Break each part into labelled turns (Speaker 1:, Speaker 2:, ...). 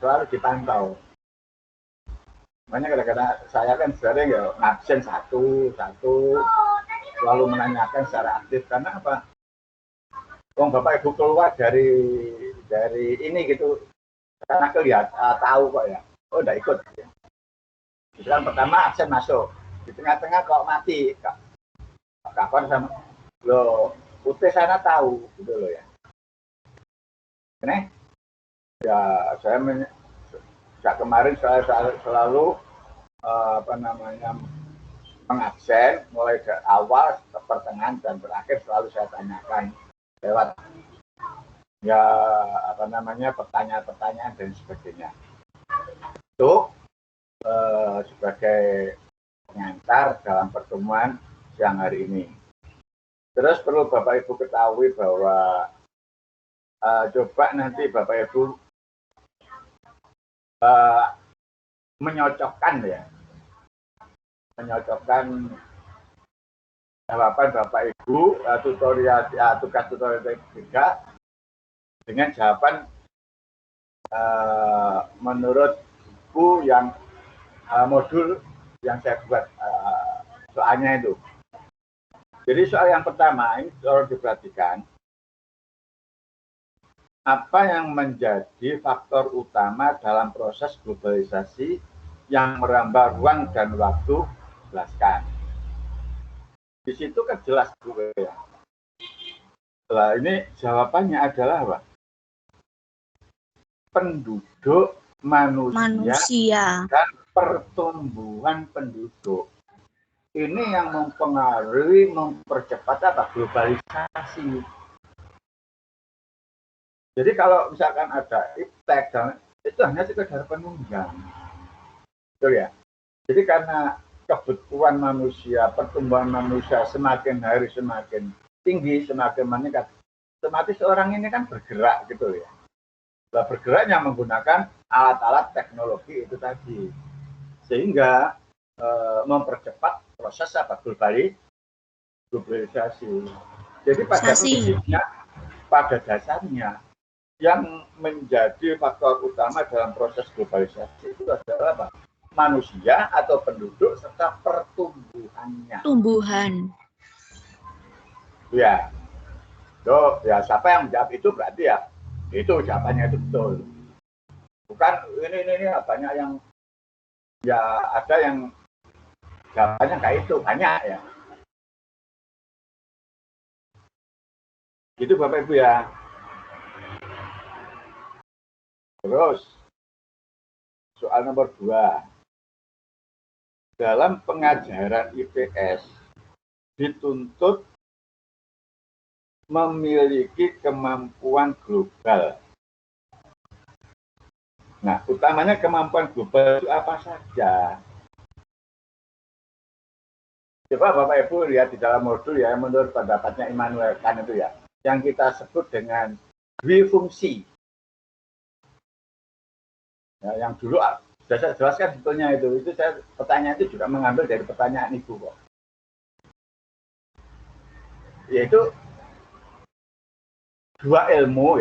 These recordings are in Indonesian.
Speaker 1: selalu dipantau. Makanya kadang-kadang saya kan sering ya ngabsen satu selalu menanyakan secara aktif. Karena apa? Bapak Ibu keluar dari ini gitu, karena kelihatan tahu kok ya. Oh, udah ikut. Ya. Misalkan pertama absen masuk, di tengah-tengah kok mati, kapan sama lo UT sana tahu gitu loh ya. Ini ya saya kemarin saya selalu mengabsen mulai dari awal, pertengahan dan terakhir selalu saya tanyakan lewat ya pertanyaan-pertanyaan dan sebagainya. Itu sebagai pengantar dalam pertemuan siang hari ini. Terus perlu Bapak Ibu ketahui bahwa coba nanti Bapak Ibu menyocokkan jawaban Bapak Ibu tugas tutorial 3 dengan jawaban menurut buku yang modul yang saya buat soalnya itu. Jadi soal yang pertama ini tolong diperhatikan, apa yang menjadi faktor utama dalam proses globalisasi yang merambah ruang dan waktu? Jelaskan. Di situ kan jelas juga ya. Nah, ini jawabannya adalah apa? Penduduk manusia dan pertumbuhan penduduk. Ini yang mempengaruhi, mempercepat globalisasi. Jadi kalau misalkan ada iptek, itu hanya sekedar penunjang. Betul ya? Jadi karena kebutuhan manusia, pertumbuhan manusia semakin hari semakin tinggi, semakin meningkat, otomatis orang ini kan bergerak gitu ya. Nah, bergeraknya menggunakan alat-alat teknologi itu tadi. Sehingga mempercepat proses globalisasi. Jadi pada dasarnya yang menjadi faktor utama dalam proses globalisasi itu adalah apa? Manusia atau penduduk serta pertumbuhannya.
Speaker 2: Tumbuhan.
Speaker 1: Ya. Tuh, ya siapa yang menjawab itu berarti ya itu jawabannya itu betul. Bukan ini banyak yang ya ada yang jawabannya kayak itu banyak ya. Itu Bapak Ibu ya. Terus soal nomor 2. Dalam pengajaran IPS dituntut memiliki kemampuan global. Nah, utamanya kemampuan global itu apa saja? Coba Bapak Ibu lihat di dalam modul ya, menurut pendapatnya Immanuel Kant itu ya, yang kita sebut dengan dwifungsi. Ya, yang dulu sudah saya jelaskan sebetulnya itu saya pertanyaan itu juga mengambil dari pertanyaan Ibu kok. Yaitu dua ilmu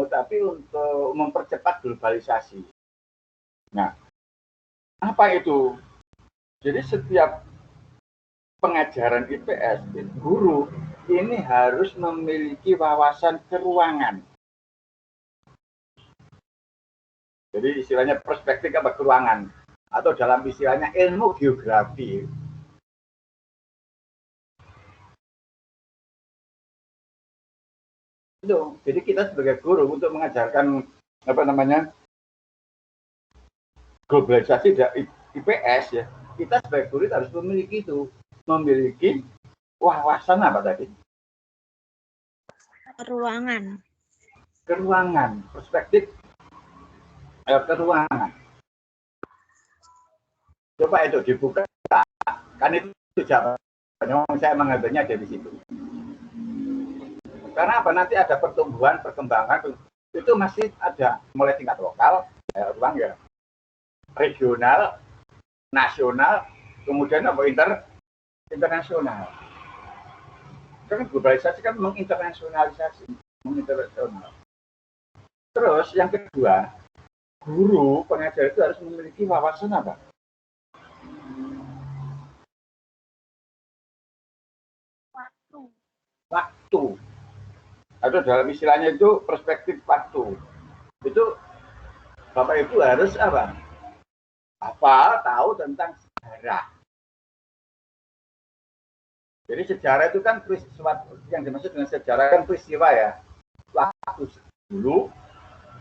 Speaker 1: tapi untuk mempercepat globalisasi. Nah, apa itu? Jadi setiap pengajaran IPS, guru ini harus memiliki wawasan keruangan. Jadi istilahnya perspektif keruangan atau dalam istilahnya ilmu geografi. Itu. Jadi kita sebagai guru untuk mengajarkan globalisasi dari IPS ya, kita sebagai guru harus memiliki wawasan apa tadi? Keruangan, perspektif keruangan. Coba itu dibuka, kan itu jawabannya saya mengambilnya dari situ. Karena apa? Nanti ada pertumbuhan, perkembangan itu masih ada mulai tingkat lokal, ruang ya, regional, nasional, kemudian apa internasional. Karena globalisasi kan menginternasionalisasi, menginternasional. Terus yang kedua, guru pengajar itu harus memiliki wawasan apa? Waktu. Atau dalam istilahnya itu perspektif waktu. Itu Bapak Ibu harus apa? Tahu tentang sejarah. Jadi sejarah itu kan sesuatu yang dimaksud dengan sejarah kan peristiwa ya. Waktu dulu,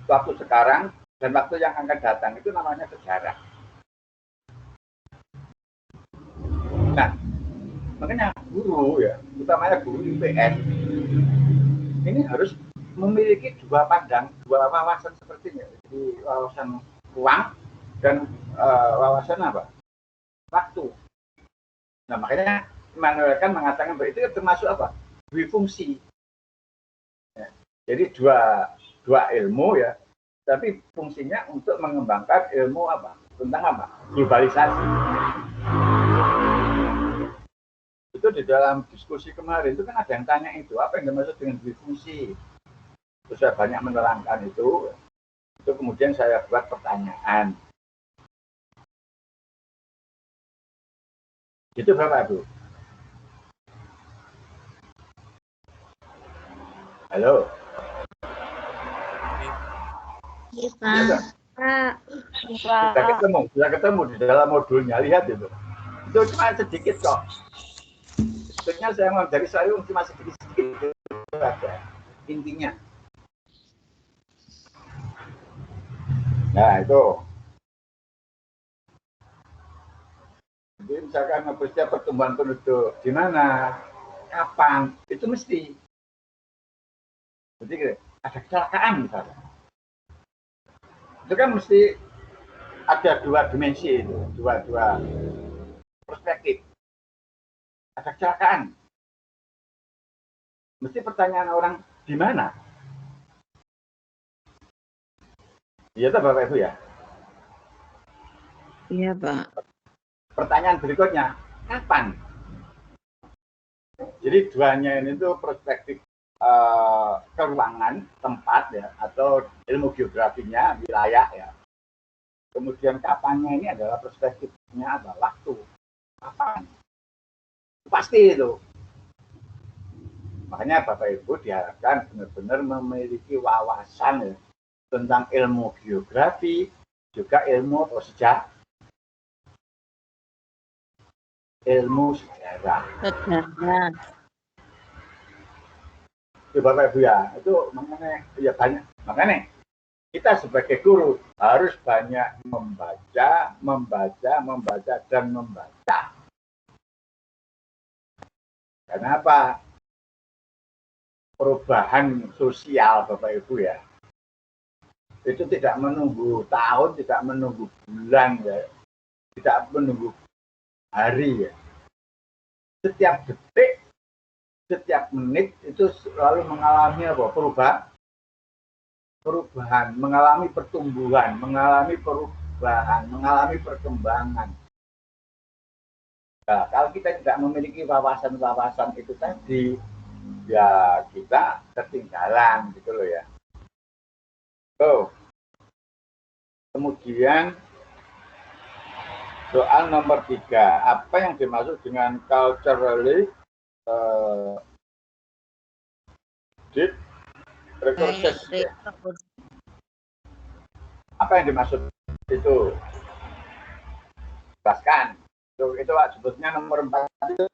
Speaker 1: waktu sekarang, dan waktu yang akan datang itu namanya sejarah. Nah, makanya guru ya, utamanya guru IPS, ini harus memiliki dua wawasan seperti ini. Jadi wawasan ruang dan wawasan apa? Waktu. Nah, makanya Immanuel Kant mengatakan bahwa itu termasuk apa? Dwifungsi. Ya. Jadi dua ilmu ya, tapi fungsinya untuk mengembangkan ilmu apa? Tentang apa? Globalisasi. Itu di dalam diskusi kemarin itu kan ada yang tanya itu apa yang dimaksud dengan dwifungsi. Terus saya banyak menerangkan itu kemudian saya buat pertanyaan. Itu Bapak Ibu. Halo.
Speaker 2: Iya, Pak.
Speaker 1: Sudah ketemu di dalam modulnya, lihat itu. Itu cuma sedikit kok. Sebetulnya saya mau dari saya cuma sedikit saja intinya. Nah itu. Jadi misalkan peristiwa pertumbuhan penduduk di mana, kapan, itu mesti. Jadi ada kecelakaan misalnya. Itu kan mesti ada dua dimensi itu, dua perspektif. Ada kecelakaan. Mesti pertanyaan orang di mana? Iya toh Bapak Ibu ya?
Speaker 2: Iya, Pak.
Speaker 1: Pertanyaan berikutnya, kapan? Jadi duanya ini tuh perspektif keruangan, tempat ya, atau ilmu geografinya, wilayah ya. Kemudian kapannya ini adalah perspektifnya apa? Waktu. Kapan? Pasti itu. Makanya Bapak Ibu diharapkan benar-benar memiliki wawasan ya, tentang ilmu geografi, juga ilmu sejarah. Ilmu sejarah. Itu Bapak Ibu ya, itu makanya ya banyak. Makanya kita sebagai guru harus banyak membaca, dan membaca. Kenapa? Perubahan sosial Bapak Ibu ya, itu tidak menunggu tahun, tidak menunggu bulan ya, tidak menunggu hari ya. Setiap detik, setiap menit itu selalu mengalami apa? Perubahan, mengalami pertumbuhan, mengalami perubahan, mengalami perkembangan. Nah, kalau kita tidak memiliki wawasan-wawasan itu tadi, ya kita ketinggalan gitu loh ya. So, kemudian soal nomor 3, apa yang dimaksud dengan culturally deep resources? Apa yang dimaksud itu? Jelaskan. Itu sebetulnya nomor 4 itu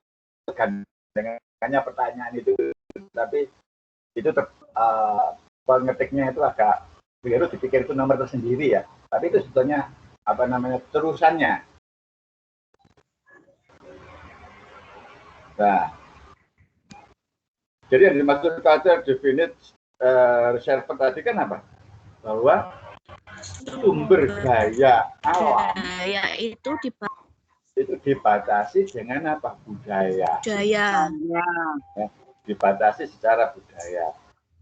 Speaker 1: gandengannya pertanyaan itu, tapi itu pengetiknya itu agak keliru, dipikir itu nomor tersendiri ya. Tapi itu sebetulnya apa namanya terusannya. Nah, jadi yang dimaksud culture definite reserve tadi kan apa? Bahwa sumber daya alam
Speaker 2: itu
Speaker 1: dibatasi dengan apa? Budaya.
Speaker 2: Ya,
Speaker 1: dibatasi secara budaya.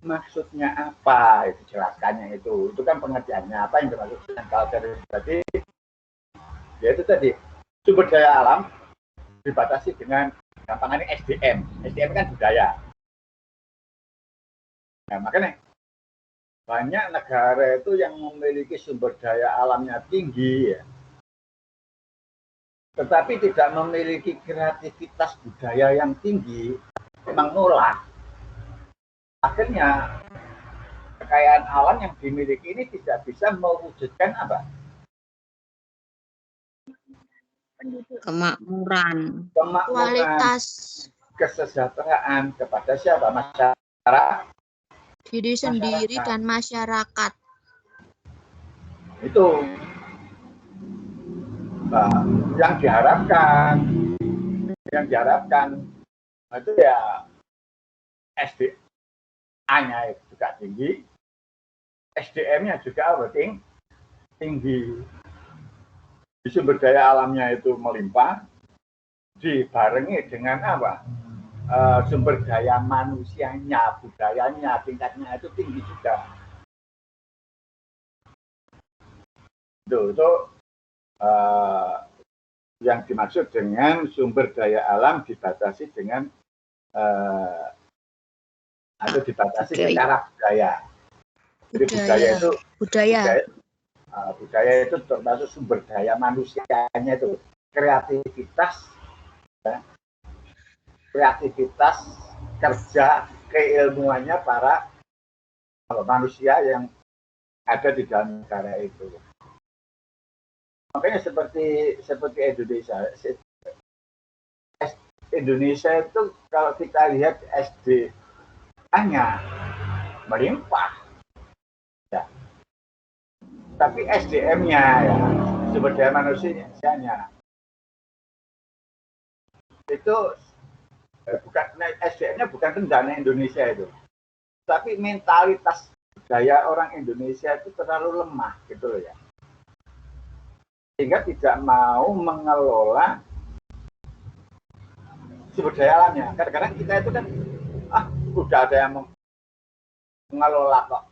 Speaker 1: Maksudnya apa? Itu jelaskannya itu kan pengertiannya apa yang dimaksud dengan culture tadi? Ya itu tadi sumber daya alam dibatasi dengan gampangannya SDM. SDM kan budaya. Nah, makanya banyak negara itu yang memiliki sumber daya alamnya tinggi ya, tetapi tidak memiliki kreativitas budaya yang tinggi, memang nolak. Akhirnya kekayaan alam yang dimiliki ini tidak bisa mewujudkan apa?
Speaker 2: Kemakmuran.
Speaker 1: Kemakmuran,
Speaker 2: Kualitas
Speaker 1: kesejahteraan kepada siapa? Masyarakat.
Speaker 2: diri sendiri dan masyarakat.
Speaker 1: Itu nah, yang diharapkan itu ya SDA-nya juga tinggi, SDM-nya juga tinggi, sumber daya alamnya itu melimpah, dibarengi dengan apa? Sumber daya manusianya, budayanya, tingkatnya itu tinggi juga. Itu yang dimaksud dengan sumber daya alam dibatasi dengan atau dibatasi secara budaya. Jadi budaya itu termasuk sumber daya manusianya itu, kreativitas, ya, kerja, keilmuannya para manusia yang ada di dalam negara itu. Makanya seperti Indonesia itu kalau kita lihat SDA-nya melimpah, ya. Tapi SDM-nya ya, sumber daya manusianya itu bukan, SDM-nya bukan rendah Indonesia itu, tapi mentalitas budaya orang Indonesia itu terlalu lemah gitu loh ya, sehingga tidak mau mengelola sumber daya alamnya. Kadang-kadang kita itu kan udah ada yang mengelola kok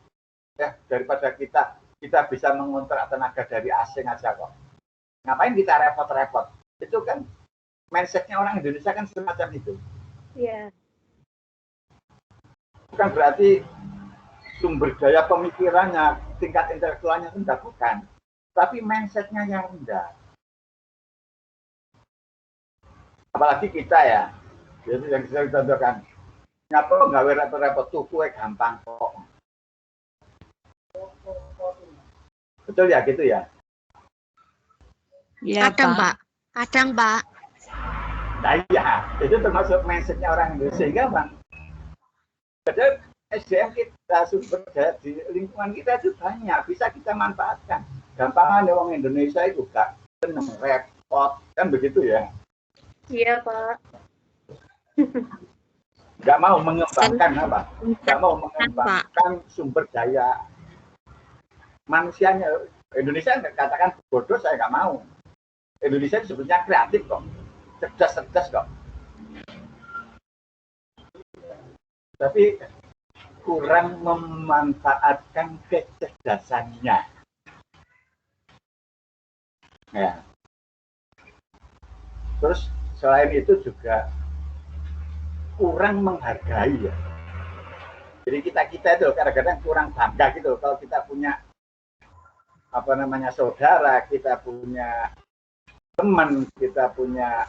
Speaker 1: ya, daripada kita bisa mengontrak tenaga dari asing aja kok, ngapain kita repot-repot. Itu kan mindsetnya orang Indonesia kan semacam itu.
Speaker 3: Iya.
Speaker 1: Bukan berarti sumber daya pemikirannya, tingkat intelektualnya rendah, bukan, tapi mindsetnya yang rendah. Apalagi kita ya, jadi yang saya contohkan, ngapa nggak repot-repot tuku gampang kok. Betul ya gitu ya?
Speaker 2: Ya, kadang Pak.
Speaker 1: Nah iya, itu termasuk mindsetnya orang Indonesia. Sehingga Bang, padahal SDM kita, sumber daya di lingkungan kita itu banyak, bisa kita manfaatkan. Gampangan orang Indonesia itu gak seneng repot, kan begitu ya?
Speaker 3: Iya Pak.
Speaker 1: Gak mau mengembangkan apa? Gak mau mengembangkan sumber daya manusianya. Indonesia katakan bodoh, saya gak mau. Indonesia sebetulnya kreatif kok, cerdas kok. Tapi kurang memanfaatkan kecerdasannya. Ya. Terus selain itu juga kurang menghargai ya. Jadi kita itu kadang-kadang kurang bangga gitu kalau kita punya saudara, kita punya teman, kita punya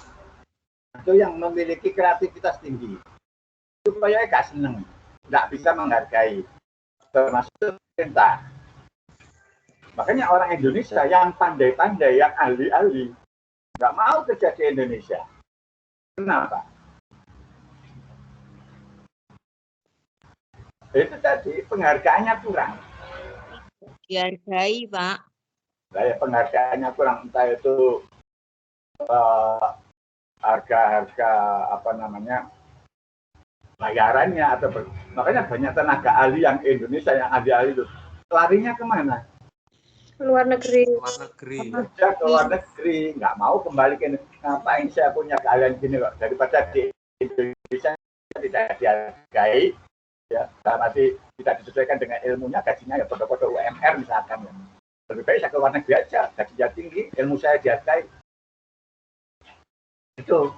Speaker 1: itu yang memiliki kreativitas tinggi. Supaya gak seneng, nggak bisa menghargai, termasuk pemerintah. Makanya orang Indonesia yang pandai-pandai, yang ahli-ahli, nggak mau kerja di Indonesia. Kenapa? Itu tadi penghargaannya kurang.
Speaker 2: Dihargai, Pak.
Speaker 1: Nah, ya, penghargaannya kurang, entah itu harga-harga bayarannya atau makanya banyak tenaga ahli yang Indonesia yang ahli-ahli itu larinya kemana?
Speaker 3: Luar negeri.
Speaker 1: Kerja ke luar negeri, nggak mau kembali ke Indonesia. Ngapain saya punya keahlian gini kok, daripada di Indonesia tidak dihargai, ya, masih tidak disesuaikan dengan ilmunya, gajinya ya foto-foto UMR misalkan ya. Lebih baik saya ke luar negeri aja, gajinya tinggi, ilmu saya dihargai. Itu.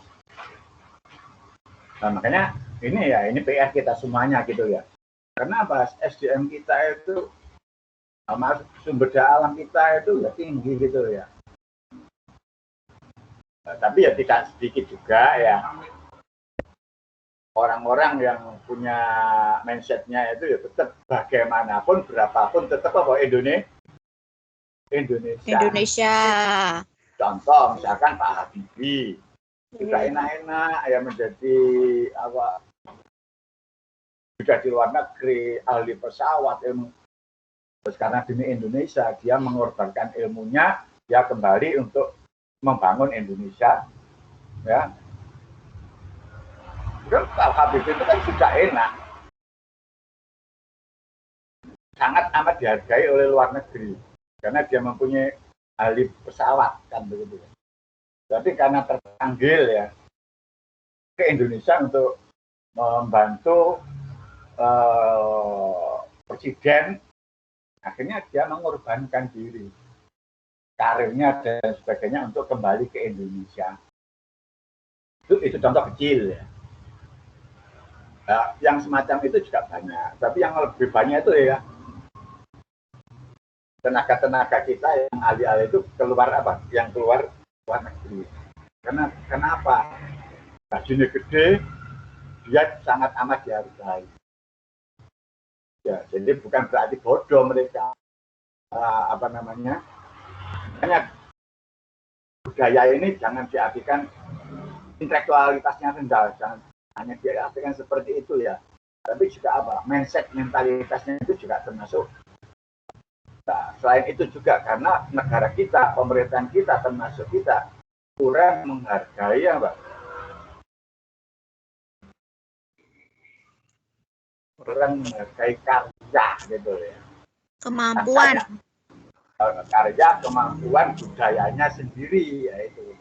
Speaker 1: Nah, makanya ini PR kita semuanya gitu ya. Karena apa? SDM kita itu sama sumber daya alam kita itu ya tinggi gitu ya. Nah, tapi ya tidak sedikit juga ya orang-orang yang punya mindsetnya itu ya tetap bagaimanapun berapapun tetap apa Indonesia.
Speaker 2: Indonesia.
Speaker 1: Contoh misalkan Pak Habibie sudah enak-enak ya menjadi apa sudah di luar negeri ahli pesawat ilmu. Terus karena demi Indonesia dia mengorbankan ilmunya dia kembali untuk membangun Indonesia ya. Pak Habibie itu kan sudah enak, sangat amat dihargai oleh luar negeri karena dia mempunyai ahli pesawat kan begitu. Tapi karena terpanggil ya ke Indonesia untuk membantu presiden, akhirnya dia mengorbankan diri, karirnya dan sebagainya untuk kembali ke Indonesia. Itu contoh kecil ya. Nah, yang semacam itu juga banyak, tapi yang lebih banyak itu ya tenaga-tenaga kita yang ahli-ahli itu keluar apa? Yang keluar luar negeri. Karena kenapa? Gajinya gede, dia sangat amat dihargai. Ya, jadi bukan berarti bodoh mereka. Apa namanya? Hanya budaya ini jangan diartikan intelektualitasnya rendah, jangan hanya diartikan seperti itu ya. Tapi juga apa? Mindset, mentalitasnya itu juga termasuk. Nah, selain itu juga karena negara kita, pemerintahan kita, termasuk kita kurang menghargai apa? Kurang menghargai karya gitu ya.
Speaker 2: Kemampuan.
Speaker 1: Karya, kemampuan, budayanya sendiri yaitu.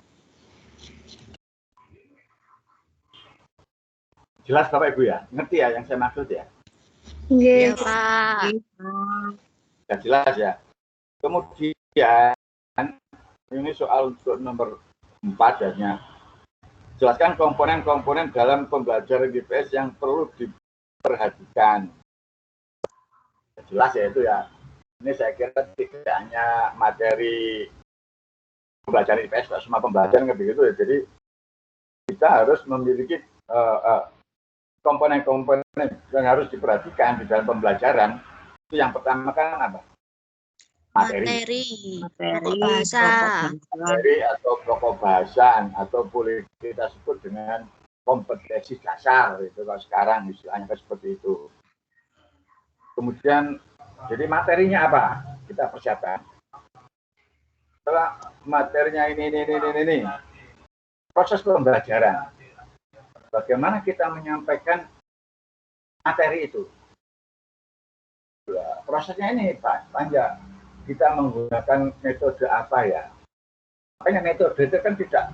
Speaker 1: Jelas Bapak Ibu ya? Ngerti ya yang saya maksud ya?
Speaker 2: Iya, Pak.
Speaker 1: Ya jelas ya. Kemudian ini soal untuk nomor 4 ya. Jelaskan komponen-komponen dalam pembelajaran IPS yang perlu diperhatikan. Jelas ya itu ya. Ini saya kira tidak hanya materi pembelajaran IPS, semua pembelajaran begitu ya. Jadi kita harus memiliki komponen-komponen yang harus diperhatikan di dalam pembelajaran. Itu yang pertama kan apa? Materi
Speaker 2: bahasa.
Speaker 1: Materi atau pokok bahasan atau boleh kita sebut dengan kompetensi dasar itu kalau sekarang istilahnya seperti itu. Kemudian jadi materinya apa? Kita persiapkan. Setelah materinya ini. Proses pembelajaran. Bagaimana kita menyampaikan materi itu? Ya, prosesnya ini Pak panjang. Kita menggunakan metode apa ya? Makanya metode itu kan tidak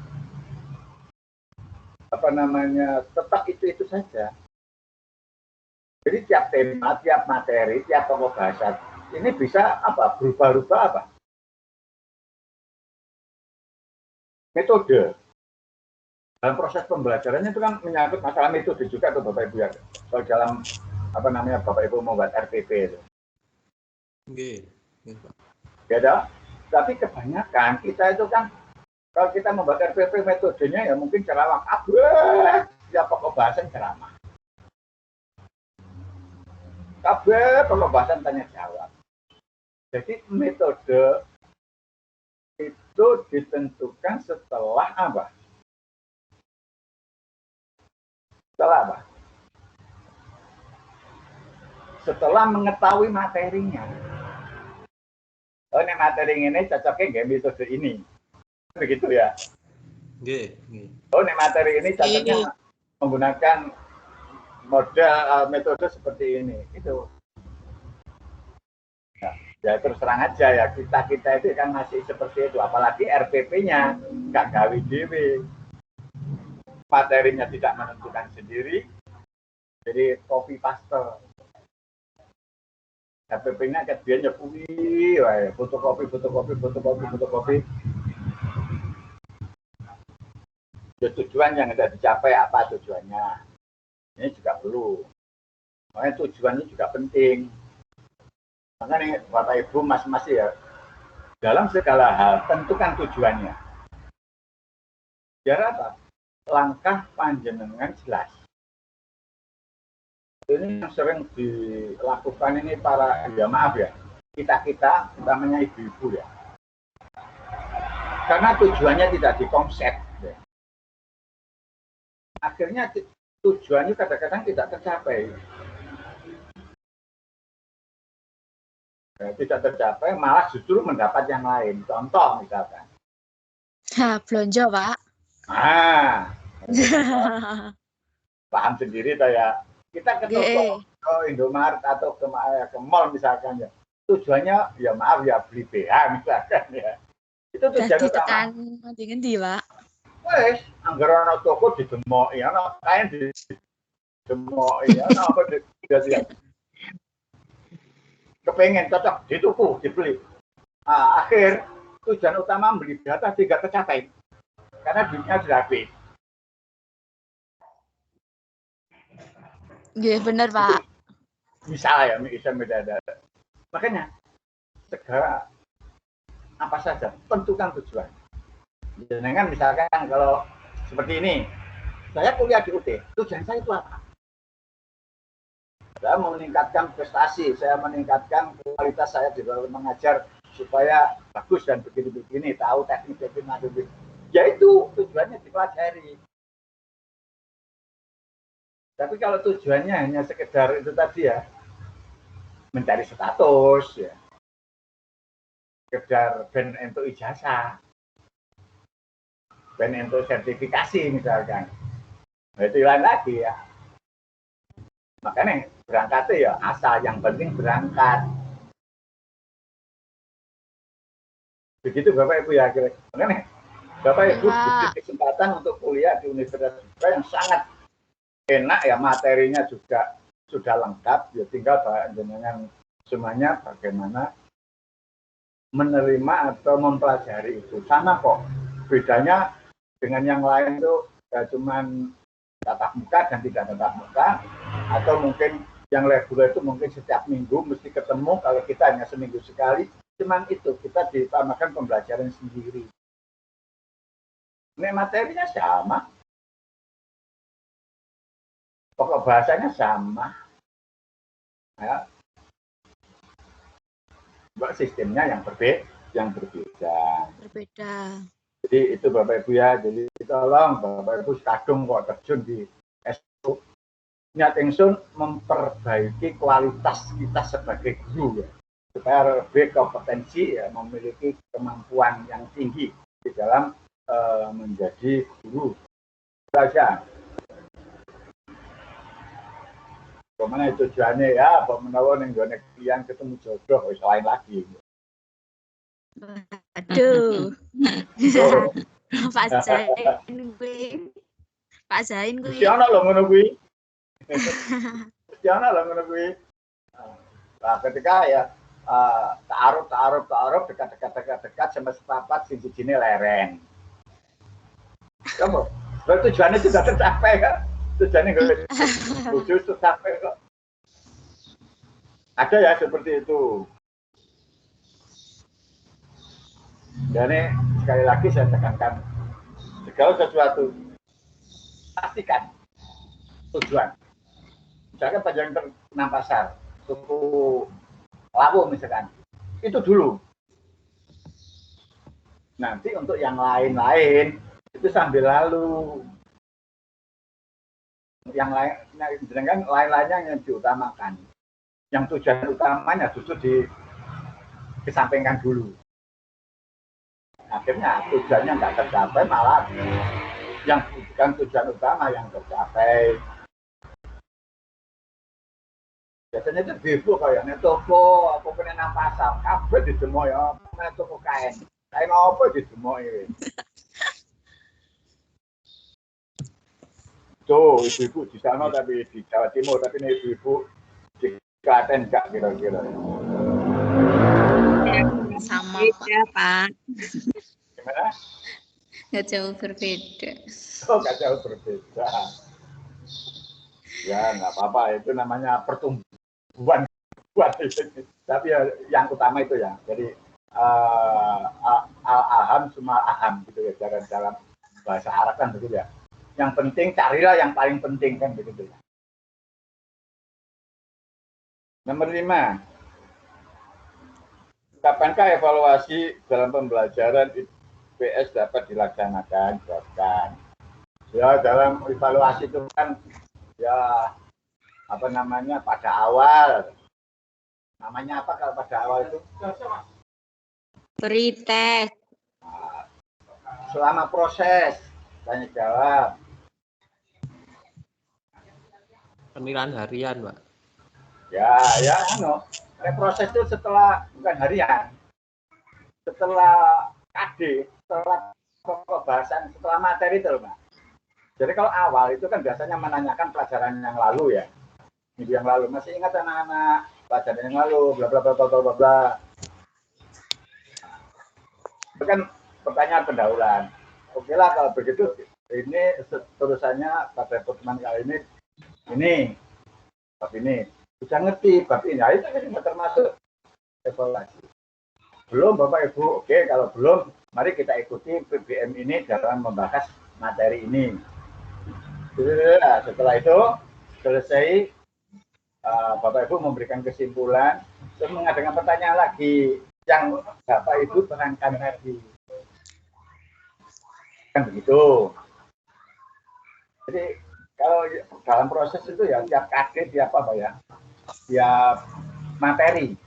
Speaker 1: apa namanya tetap itu saja. Jadi tiap tema, tiap materi, tiap pokok bahasa ini bisa apa? Berubah-ubah apa? Metode. Dalam proses pembelajarannya itu kan menyangkut masalah metode juga tuh Bapak Ibu ya. Kalau dalam apa namanya Bapak Ibu membuat RPP itu.
Speaker 4: Oke.
Speaker 1: Beda. Tapi kebanyakan kita itu kan kalau kita membuat RPP metodenya ya mungkin ceramah ya pokok bahasan ceramah. Kabeh pokok bahasan tanya jawab. Jadi metode itu ditentukan setelah apa? Setelah apa? Setelah mengetahui materinya. Oh ini materi ini cocoknya nggak metode ini. Begitu ya? Oh ini materi ini cocoknya menggunakan model metode seperti ini. Itu. Ya terus terang aja ya kita itu kan masih seperti itu. Apalagi RPP-nya nggak gawe dewe. Materinya tidak menentukan sendiri. Jadi copy paste. RPP-nya kebiasaan kuwi wae, fotokopi. Ya, tujuan yang ada dicapai apa tujuannya? Ini juga perlu. Makanya tujuannya juga penting. Makanya Bapak Ibu, Mas-mas ya, dalam segala hal tentukan tujuannya. Biar apa? Langkah panjenengan jelas. Ini yang sering dilakukan ini para, ya maaf ya, kita utamanya ibu-ibu ya. Karena tujuannya tidak dikonsep. Ya. Akhirnya tujuannya kadang-kadang tidak tercapai. Tidak tercapai, malah justru mendapat yang lain. Contoh misalkan.
Speaker 2: Belanja, Pak.
Speaker 1: Paham sendiri saya. Kita ke toko, ke Indomaret atau ke mall misalkan ya. Tujuannya ya maaf ya beli BH misalkan ya. Itu tujuan utama.
Speaker 2: Ngendi, Pak?
Speaker 1: Wes, anggar ana toko didemoki, ana kain didemoki, ana apa dikasih. Kepengen cocok dituku, dibeli. Akhir tujuan utama beli data tidak tercapai karena duitnya sudah habis.
Speaker 2: Iya benar Pak.
Speaker 1: Bisa ya, bisa beda. Makanya segera apa saja tentukan tujuan. Jangan misalkan kalau seperti ini, saya kuliah di UT, tujuan saya itu apa? Saya meningkatkan prestasi, saya meningkatkan kualitas saya di dalam mengajar supaya bagus dan begini-begini, tahu teknik-teknik, ya itu tujuannya dipelajari. Tapi kalau tujuannya hanya sekedar itu tadi ya, mencari status ya, sekedar ben untuk ijazah, ben untuk sertifikasi misalkan, nah, itu lain lagi ya. Makanya berangkatnya ya asal, yang penting berangkat. Begitu Bapak Ibu ya, makanya Bapak Ibu diberi kesempatan untuk kuliah di universitas yang sangat enak ya, materinya juga sudah lengkap, ya tinggal dengan semuanya bagaimana menerima atau mempelajari itu. Sama kok, bedanya dengan yang lain itu ya cuman tatap muka dan tidak tatap muka, atau mungkin yang reguler itu mungkin setiap minggu mesti ketemu, kalau kita hanya seminggu sekali, cuman itu kita ditambahkan pembelajaran sendiri. Ini materinya sama, pokok bahasanya sama, ya. Sistemnya yang berbeda. Jadi itu Bapak Ibu ya, jadi tolong Bapak Ibu kadung kok terjun di S1. Niat ingsun memperbaiki kualitas kita sebagai guru ya, supaya lebih kompetensi ya, memiliki kemampuan yang tinggi di dalam menjadi guru. Saja. Bagaimana tujuannya ya, apa menawa ning gone klien ketemu jodoh wis lain lagi.
Speaker 2: Aduh. Pak Zain kuwi.
Speaker 1: Mesti ana lho ngono kuwi. Mesti ana lho ngono kuwi. Nah, ketika ya taaruf dekat sama sepapat sing sijine lereng. Kamu, tujuannya sudah tercapai kan? Tujuannya gue tujuh tercapai kok. Ada ya seperti itu. Dan ini sekali lagi saya tekankan, segala sesuatu pastikan tujuan. Misalkan panjang terkenang pasar, tuku labu misalkan, itu dulu. Nanti untuk yang lain-lain itu sambil lalu. Yang lain, dengan lain-lainnya yang diutamakan. Yang tujuan utamanya justru dikesampingkan dulu. Akhirnya tujuannya nggak tercapai, malah yang bukan tujuan utama yang tercapai. Biasanya itu ibu kayaknya toko, aku pengen nang pasar, kabeh didemo ya, pengen toko kain apa didemo ini. Tuh, ibu-ibu di sana tapi di Jawa Timur, tapi ini ibu-ibu di Klaten enggak kira-kira.
Speaker 2: Sama ya, Pak.
Speaker 1: Gimana?
Speaker 2: Nggak jauh berbeda.
Speaker 1: Oh, nggak jauh berbeda. Ya, nggak apa-apa. Itu namanya pertumbuhan Tapi ya, yang utama itu ya. Jadi al-aham semua aham gitu ya, dalam bahasa Arab kan begitu ya. Yang penting carilah yang paling penting kan begitu ya. Nomor 5. Kapankah evaluasi dalam pembelajaran IPS dapat dilaksanakan? Jawabkan. Ya, dalam evaluasi itu kan ya apa namanya pada awal. Namanya apa kalau pada awal itu?
Speaker 2: Pretest.
Speaker 1: Selama proses tanya jawab.
Speaker 4: Penilaian harian, Pak.
Speaker 1: Ya, proses itu setelah bukan harian, setelah KD, setelah pembahasan, setelah materi itu, Pak. Jadi kalau awal itu kan biasanya menanyakan pelajaran yang lalu ya, minggu yang lalu. Masih ingat anak-anak pelajaran yang lalu, bla bla bla bla bla bla. Itu kan pertanyaan pendahuluan. Oke lah kalau begitu, ini terusannya pada pertemuan kali ini, bab ini. Bisa ngerti bab ini, nah, itu termasuk evaluasi. Belum Bapak Ibu, oke kalau belum, mari kita ikuti PBM ini dalam membahas materi ini. Setelah itu selesai, Bapak Ibu memberikan kesimpulan, terus mengadakan pertanyaan lagi yang Bapak Ibu terangkan tadi. Kan begitu. Jadi kalau dalam proses itu ya tiap kaget, tiap apa ya, tiap materi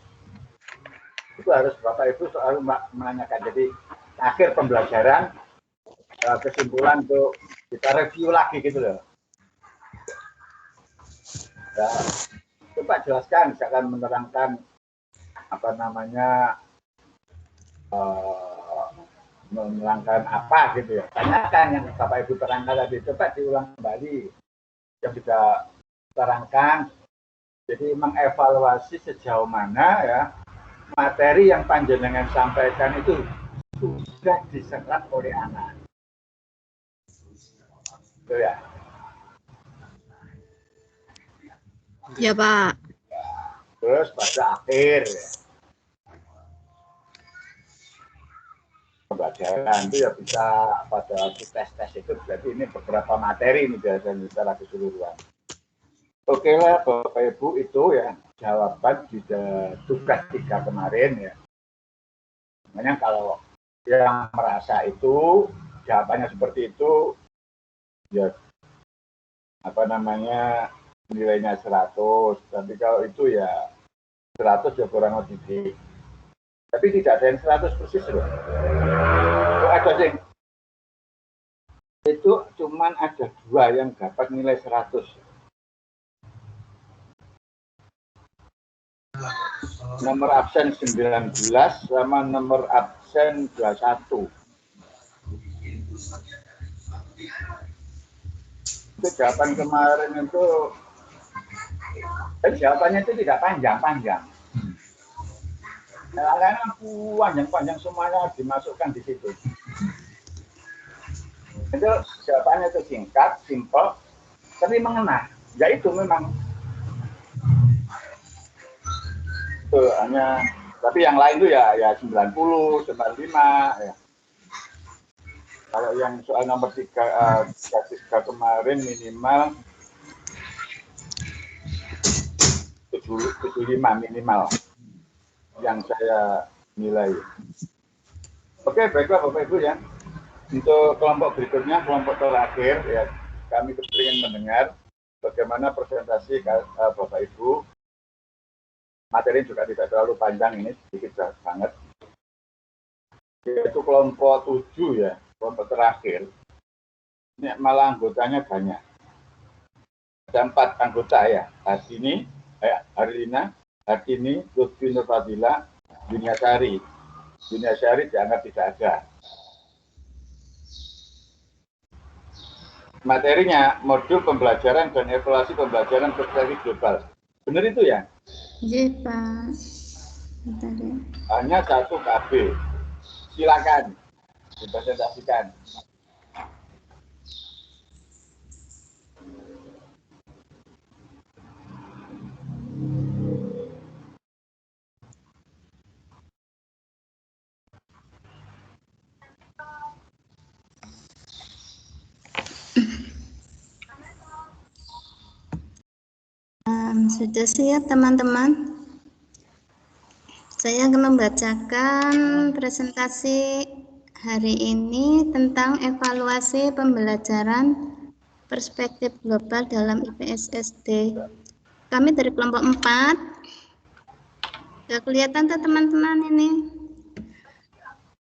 Speaker 1: itu harus Bapak Ibu selalu menanyakan. Jadi akhir pembelajaran kesimpulan untuk kita review lagi gitu loh. Ya, coba jelaskan, misalkan menerangkan apa namanya, menerangkan apa gitu ya. Tanyakan yang Bapak Ibu terangkan tadi, coba diulang kembali yang sudah terangkan. Jadi mengevaluasi sejauh mana ya materi yang panjenengan sampaikan itu sudah diserap oleh anak. Itu ya.
Speaker 2: Ya, Pak.
Speaker 1: Terus pada akhir ya, pembelajaran itu ya bisa pada tes itu berarti ini beberapa materi ini biasanya secara keseluruhan. Oke lah Bapak Ibu, itu ya jawaban di tugas 3 kemarin ya. Makanya kalau yang merasa itu jawabannya seperti itu ya apa namanya nilainya 100, tapi kalau itu ya 100 ya kurang lebih. Tapi tidak ada yang 100 persis loh. Ada sih. Itu cuman ada 2 yang dapat nilai 100. Nomor absen 19 sama nomor absen 21. Itu jawaban kemarin itu, jawabannya itu tidak panjang-panjang. Karena panjang-panjang semuanya dimasukkan di situ. Itu jawabannya itu singkat, simpel, tapi mengena. Ya itu memang. Itu hanya, tapi yang lain itu ya 90, 95 ya. Kalau yang soal nomor 3 kemarin minimal 75 minimal yang saya nilai. Oke, baiklah Bapak Ibu ya. Untuk kelompok berikutnya, kelompok terakhir ya, kami ingin mendengar bagaimana presentasi Bapak Ibu. Materi juga tidak terlalu panjang, ini sedikit banget. Yaitu kelompok 7 ya, kelompok terakhir. Ini malah anggotanya banyak. Ada 4 anggota ya, Hasini, Harlina, Hakini, Lutfi Nurfadila, Dunia Sari. Dunia Sari dianggap tidak ada. Materinya modul pembelajaran dan evaluasi pembelajaran perspektif global. Benar itu ya?
Speaker 2: Iya, Pak. Bentar ya.
Speaker 1: Hanya 1 KB. Silakan dipresentasikan.
Speaker 2: Sudah siap teman-teman? Saya akan membacakan presentasi hari ini tentang evaluasi pembelajaran perspektif global dalam IPS SD. Kami dari kelompok 4. Sudah kelihatan tuh teman-teman ini?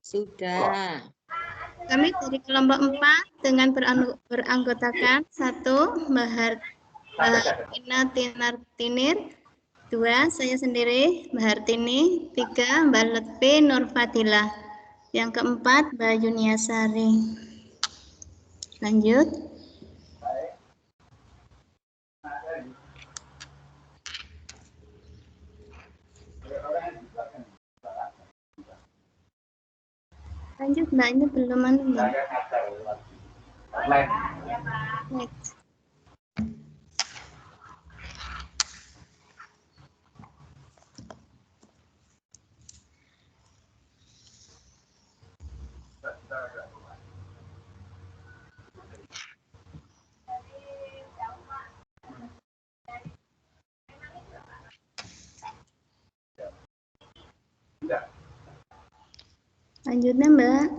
Speaker 5: Sudah.
Speaker 2: Kami dari kelompok 4 dengan beranggotakan 1. Mbak Hartina Tinartinir, 2. Saya sendiri Mbak Hartini, 3. Mbak Lutfi Nurfadilah, yang keempat Mbak Yuniasari. Lanjut. Lanjut Mbak, ini belum Mbak. Next. Lanjutnya Mbak.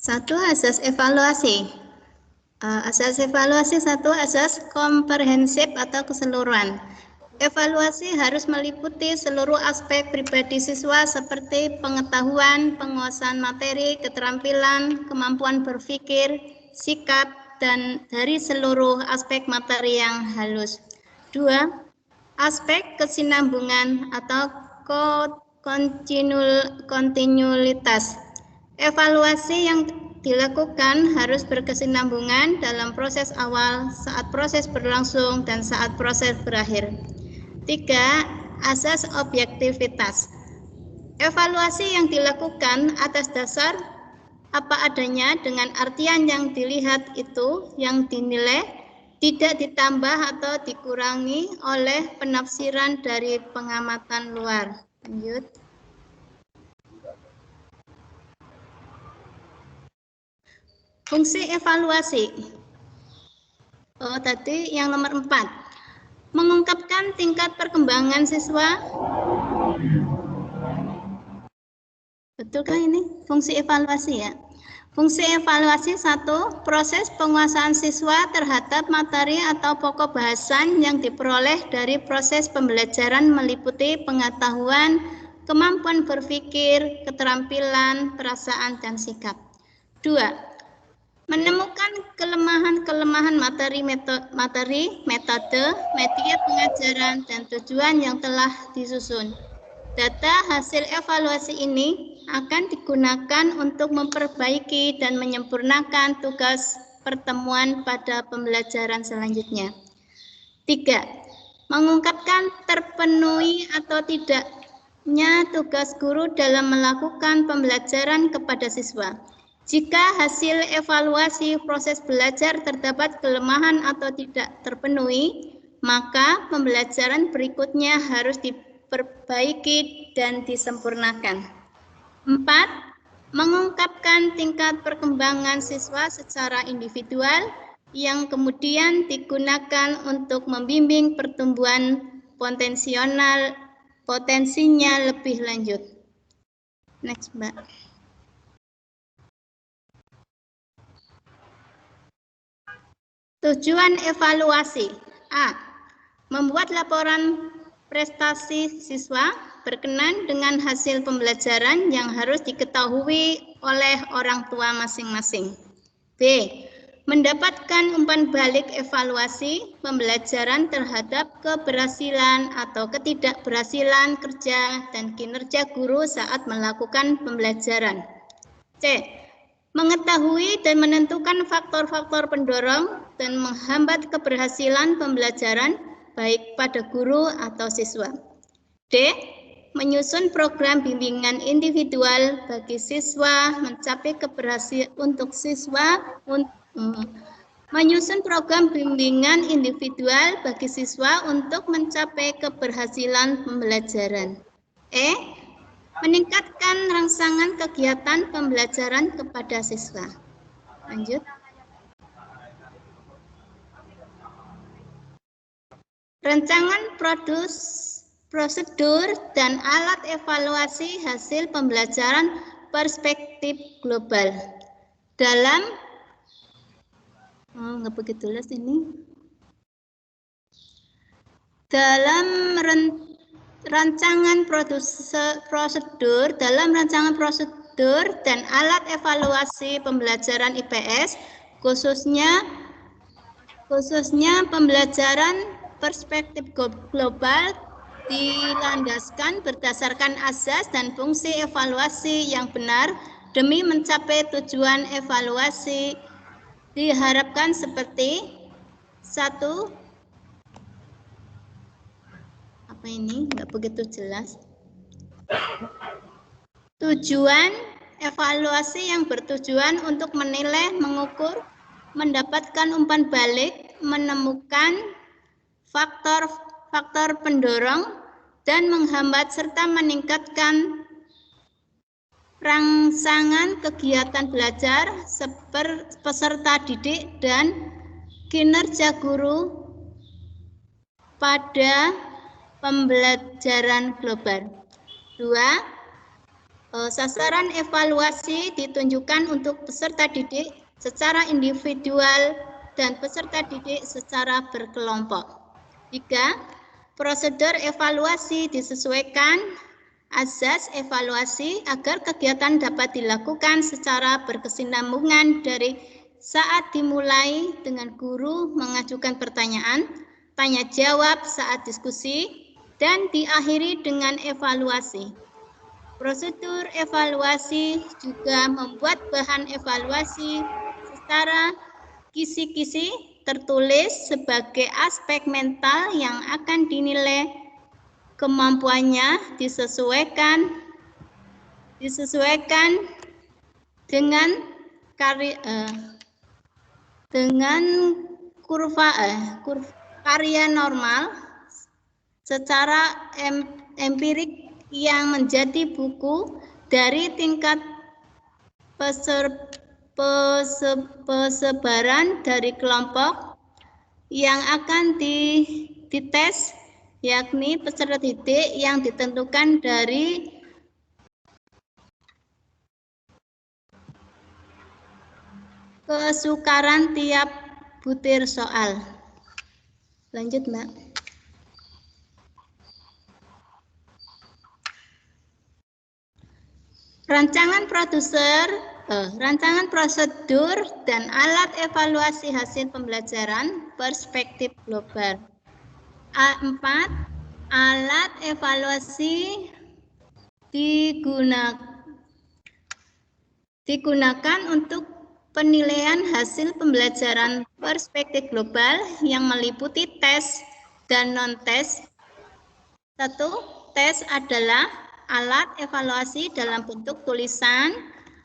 Speaker 2: Satu, asas evaluasi. Asas evaluasi 1, asas komprehensif atau keseluruhan. Evaluasi harus meliputi seluruh aspek pribadi siswa seperti pengetahuan, penguasaan materi, keterampilan, kemampuan berpikir, sikap, dan dari seluruh aspek materi yang halus. 2. Aspek kesinambungan atau kontinuitas. Evaluasi yang dilakukan harus berkesinambungan dalam proses awal, saat proses berlangsung, dan saat proses berakhir. 3. Asas objektivitas. Evaluasi yang dilakukan atas dasar apa adanya dengan artian yang dilihat itu yang dinilai, tidak ditambah atau dikurangi oleh penafsiran dari pengamatan luar. Lanjut. Fungsi evaluasi. Tadi yang nomor 4. Mengungkapkan tingkat perkembangan siswa. Betulkah ini fungsi evaluasi ya? Fungsi evaluasi 1. Proses penguasaan siswa terhadap materi atau pokok bahasan yang diperoleh dari proses pembelajaran meliputi pengetahuan, kemampuan berpikir, keterampilan, perasaan, dan sikap. 2. Menemukan kelemahan-kelemahan materi, metode, media pengajaran, dan tujuan yang telah disusun. Data hasil evaluasi ini akan digunakan untuk memperbaiki dan menyempurnakan tugas pertemuan pada pembelajaran selanjutnya. 3. Mengungkapkan terpenuhi atau tidaknya tugas guru dalam melakukan pembelajaran kepada siswa. Jika hasil evaluasi proses belajar terdapat kelemahan atau tidak terpenuhi, maka pembelajaran berikutnya harus diperbaiki dan disempurnakan. 4. Mengungkapkan tingkat perkembangan siswa secara individual yang kemudian digunakan untuk membimbing pertumbuhan potensinya lebih lanjut. Next, Mbak. Tujuan evaluasi. A. Membuat laporan prestasi siswa berkenan dengan hasil pembelajaran yang harus diketahui oleh orang tua masing-masing. B. Mendapatkan umpan balik evaluasi pembelajaran terhadap keberhasilan atau ketidakberhasilan kerja dan kinerja guru saat melakukan pembelajaran. C. Mengetahui dan menentukan faktor-faktor pendorong dan menghambat keberhasilan pembelajaran baik pada guru atau siswa. D. Menyusun program bimbingan individual bagi siswa mencapai keberhasilan untuk siswa. Menyusun program bimbingan individual bagi siswa untuk mencapai keberhasilan pembelajaran. E. meningkatkan rangsangan kegiatan pembelajaran kepada siswa. Lanjut. Rancangan prosedur dan alat evaluasi hasil pembelajaran perspektif global. Nggak begitu jelas ini. Dalam rancangan prosedur dan alat evaluasi pembelajaran IPS, khususnya pembelajaran perspektif global dilandaskan berdasarkan asas dan fungsi evaluasi yang benar demi mencapai tujuan evaluasi diharapkan seperti 1. Apa ini? Nggak begitu jelas. Tujuan evaluasi yang bertujuan untuk menilai, mengukur, mendapatkan umpan balik, menemukan faktor pendorong dan menghambat serta meningkatkan rangsangan kegiatan belajar peserta didik dan kinerja guru pada pembelajaran global. 2. Sasaran evaluasi ditunjukkan untuk peserta didik secara individual dan peserta didik secara berkelompok. 3. Prosedur evaluasi disesuaikan azas evaluasi agar kegiatan dapat dilakukan secara berkesinambungan dari saat dimulai dengan guru mengajukan pertanyaan, tanya jawab saat diskusi, dan diakhiri dengan evaluasi. Prosedur evaluasi juga membuat bahan evaluasi secara kisi-kisi tertulis sebagai aspek mental yang akan dinilai kemampuannya disesuaikan dengan kurva karya normal secara empirik yang menjadi buku dari tingkat persebaran dari kelompok yang akan dites, yakni peserta didik yang ditentukan dari kesukaran tiap butir soal. Lanjut, Mbak. Rancangan prosedur dan alat evaluasi hasil pembelajaran perspektif global. A4. Alat evaluasi digunakan untuk penilaian hasil pembelajaran perspektif global yang meliputi tes dan non-tes. 1. Tes adalah alat evaluasi dalam bentuk tulisan,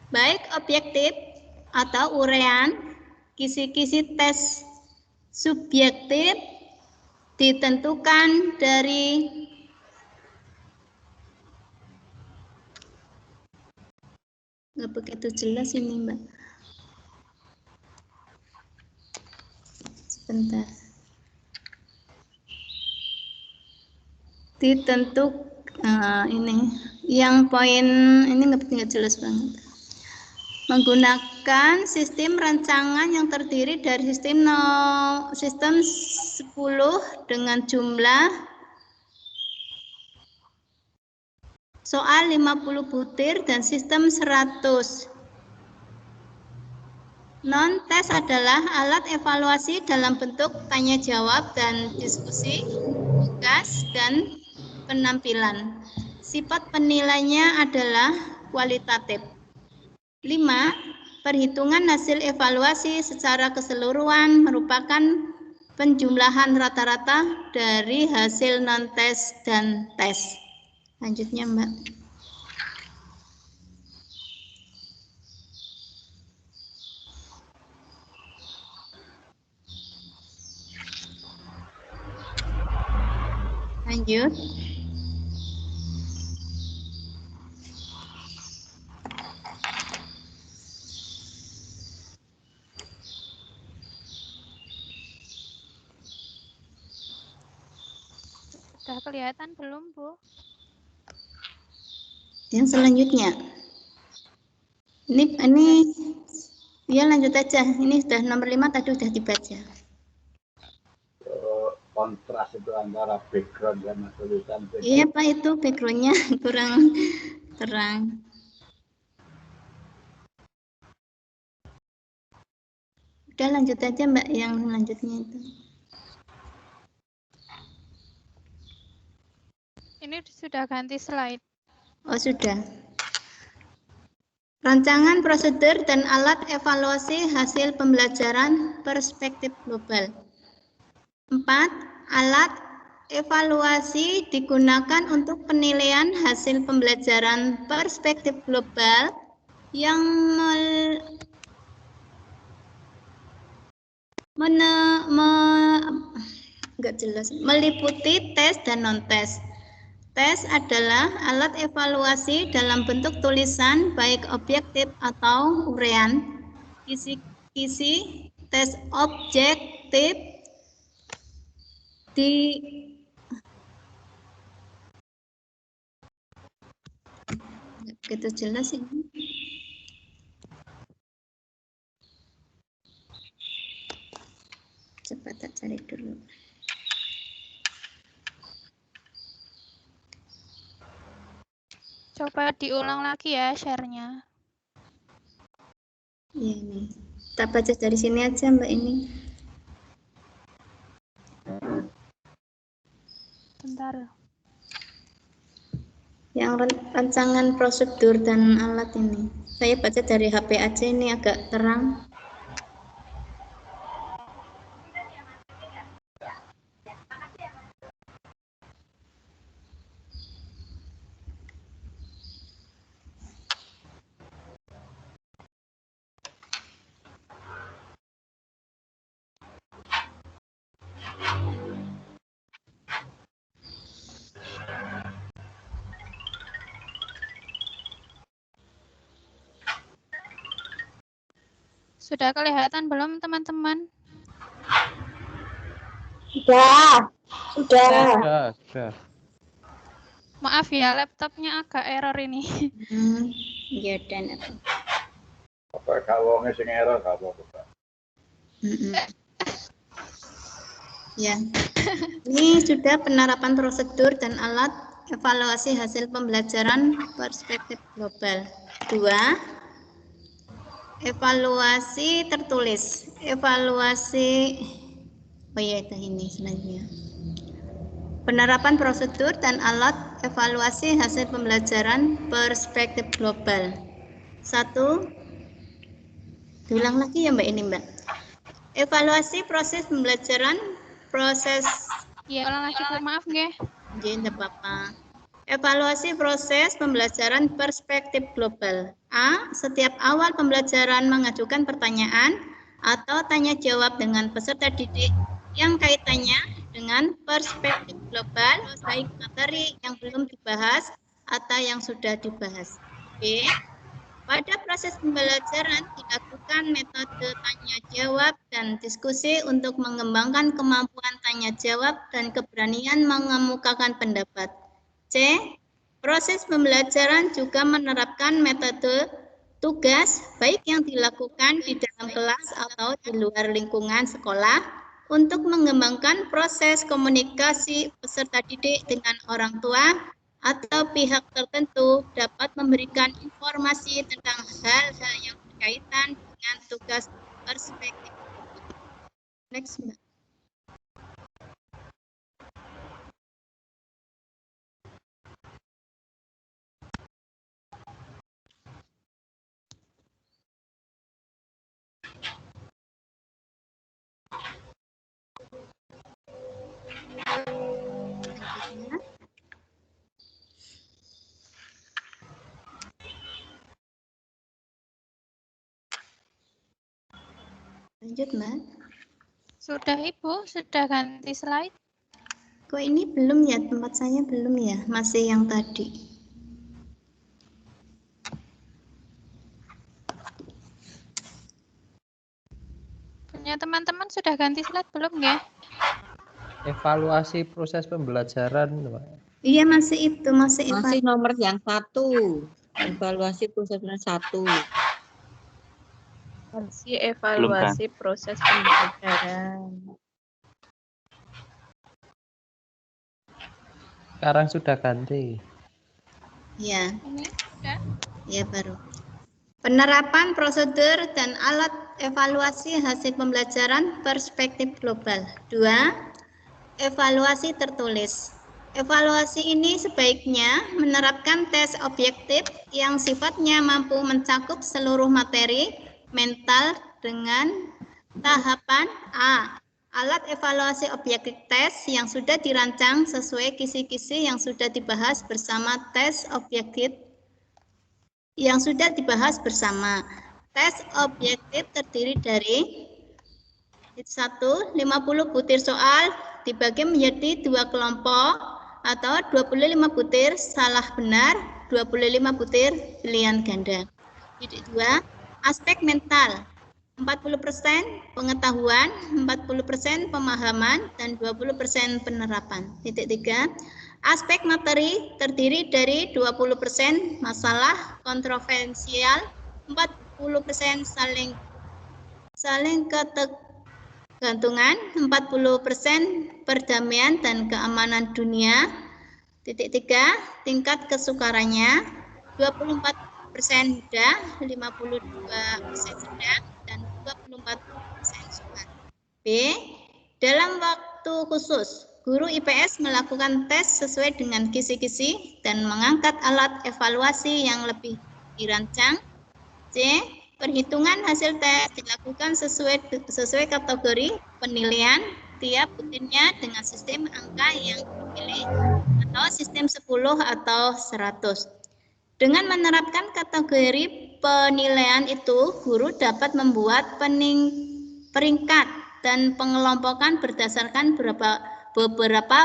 Speaker 2: baik objektif atau uraian. Kisi-kisi tes subjektif ditentukan dari nggak begitu jelas ini, Mbak. Sebentar. Ini yang poin ini nggak jelas banget. Menggunakan sistem rancangan yang terdiri dari sistem 10 dengan jumlah soal 50 butir dan sistem 100. Non-tes adalah alat evaluasi dalam bentuk tanya jawab dan diskusi, tugas, dan penampilan. Sifat penilaiannya adalah kualitatif. 5. Perhitungan hasil evaluasi secara keseluruhan merupakan penjumlahan rata-rata dari hasil non-tes dan tes. Lanjutnya, Mbak. Lanjut.
Speaker 5: Sudah kelihatan belum, Bu?
Speaker 2: Yang selanjutnya. Ini ya lanjut aja. Ini sudah nomor 5 tadi sudah dibaca.
Speaker 1: Kontras itu antara background dan tulisan.
Speaker 2: Iya Pak, itu backgroundnya kurang terang. Udah lanjut aja Mbak yang selanjutnya itu.
Speaker 5: Ini sudah ganti slide.
Speaker 2: Oh sudah. Rancangan prosedur dan alat evaluasi hasil pembelajaran perspektif global. 4. Alat evaluasi digunakan untuk penilaian hasil pembelajaran perspektif global yang meliputi tes dan non-tes. Tes adalah alat evaluasi dalam bentuk tulisan baik objektif atau urean. Kisi-kisi tes objektif begitu jelas ini. Coba tak cari dulu.
Speaker 5: Coba diulang lagi ya share-nya.
Speaker 2: Iya nih. Kita baca dari sini aja Mbak ini.
Speaker 5: Bentar.
Speaker 2: Yang rancangan prosedur dan alat ini. Saya baca dari HP aja ini agak terang.
Speaker 5: Sudah kelihatan belum, teman-teman?
Speaker 3: Sudah.
Speaker 4: Sudah.
Speaker 5: Maaf ya, laptopnya agak error ini.
Speaker 2: Ya dan apa?
Speaker 1: Apa kalau ngasih error gak apa-apa.
Speaker 2: Ya. Ini sudah penerapan prosedur dan alat evaluasi hasil pembelajaran perspektif global. 2. Evaluasi tertulis. Evaluasi itu ini selanjutnya. Penerapan prosedur dan alat evaluasi hasil pembelajaran perspektif global. 1. Diulang lagi ya Mbak ini Mbak. Evaluasi proses pembelajaran
Speaker 5: Ya, ulang lagi Bu, maaf nggih.
Speaker 2: Tidak apa-apa. Evaluasi proses pembelajaran perspektif global. A. Setiap awal pembelajaran mengajukan pertanyaan atau tanya jawab dengan peserta didik yang kaitannya dengan perspektif global, baik materi yang belum dibahas atau yang sudah dibahas. B. Pada proses pembelajaran dilakukan metode tanya jawab dan diskusi untuk mengembangkan kemampuan tanya jawab dan keberanian mengemukakan pendapat. C. Proses pembelajaran juga menerapkan metode tugas baik yang dilakukan di dalam kelas atau di luar lingkungan sekolah untuk mengembangkan proses komunikasi peserta didik dengan orang tua atau pihak tertentu dapat memberikan informasi tentang hal-hal yang berkaitan dengan tugas perspektif. Next, Mbak. Lanjut, Mbak.
Speaker 5: Sudah Ibu, sudah ganti slide.
Speaker 2: Kok ini belum ya, tempat saya belum ya, masih yang tadi.
Speaker 5: Punya teman-teman sudah ganti slide belum nggih?
Speaker 4: Evaluasi proses pembelajaran, Pak.
Speaker 2: Iya, masih itu, masih
Speaker 6: Masih
Speaker 2: evaluasi.
Speaker 6: nomor yang 1. Evaluasi proses pembelajaran 1.
Speaker 3: Masih evaluasi proses pembelajaran.
Speaker 4: Sekarang sudah ganti.
Speaker 2: Ya,
Speaker 5: Ini ya.
Speaker 2: ya baru. Penerapan prosedur dan alat evaluasi hasil pembelajaran perspektif global. 2. Evaluasi tertulis. Evaluasi ini sebaiknya menerapkan tes objektif yang sifatnya mampu mencakup seluruh materi mental dengan tahapan A. Alat evaluasi objektif tes yang sudah dirancang sesuai kisi-kisi yang sudah dibahas bersama tes objektif yang sudah dibahas bersama. Tes objektif terdiri dari 1. 50 butir soal dibagi menjadi 2 kelompok atau 25 butir salah benar, 25 butir pilihan ganda. Titik 2. Aspek mental 40% pengetahuan, 40% pemahaman, dan 20% penerapan. Titik 3. Aspek materi terdiri dari 20% masalah kontroversial, 40% saling ketergantungan, 40% perdamaian dan keamanan dunia. Titik 3. Tingkat kesukarannya 24% mudah, 52% sedang, dan 24% suka. B. Dalam waktu khusus, guru IPS melakukan tes sesuai dengan kisi-kisi dan mengangkat alat evaluasi yang lebih dirancang. C. Perhitungan hasil tes dilakukan sesuai kategori penilaian tiap butirnya dengan sistem angka yang dipilih atau sistem 10 atau 100. Dengan menerapkan kategori penilaian itu, guru dapat membuat peringkat dan pengelompokan berdasarkan beberapa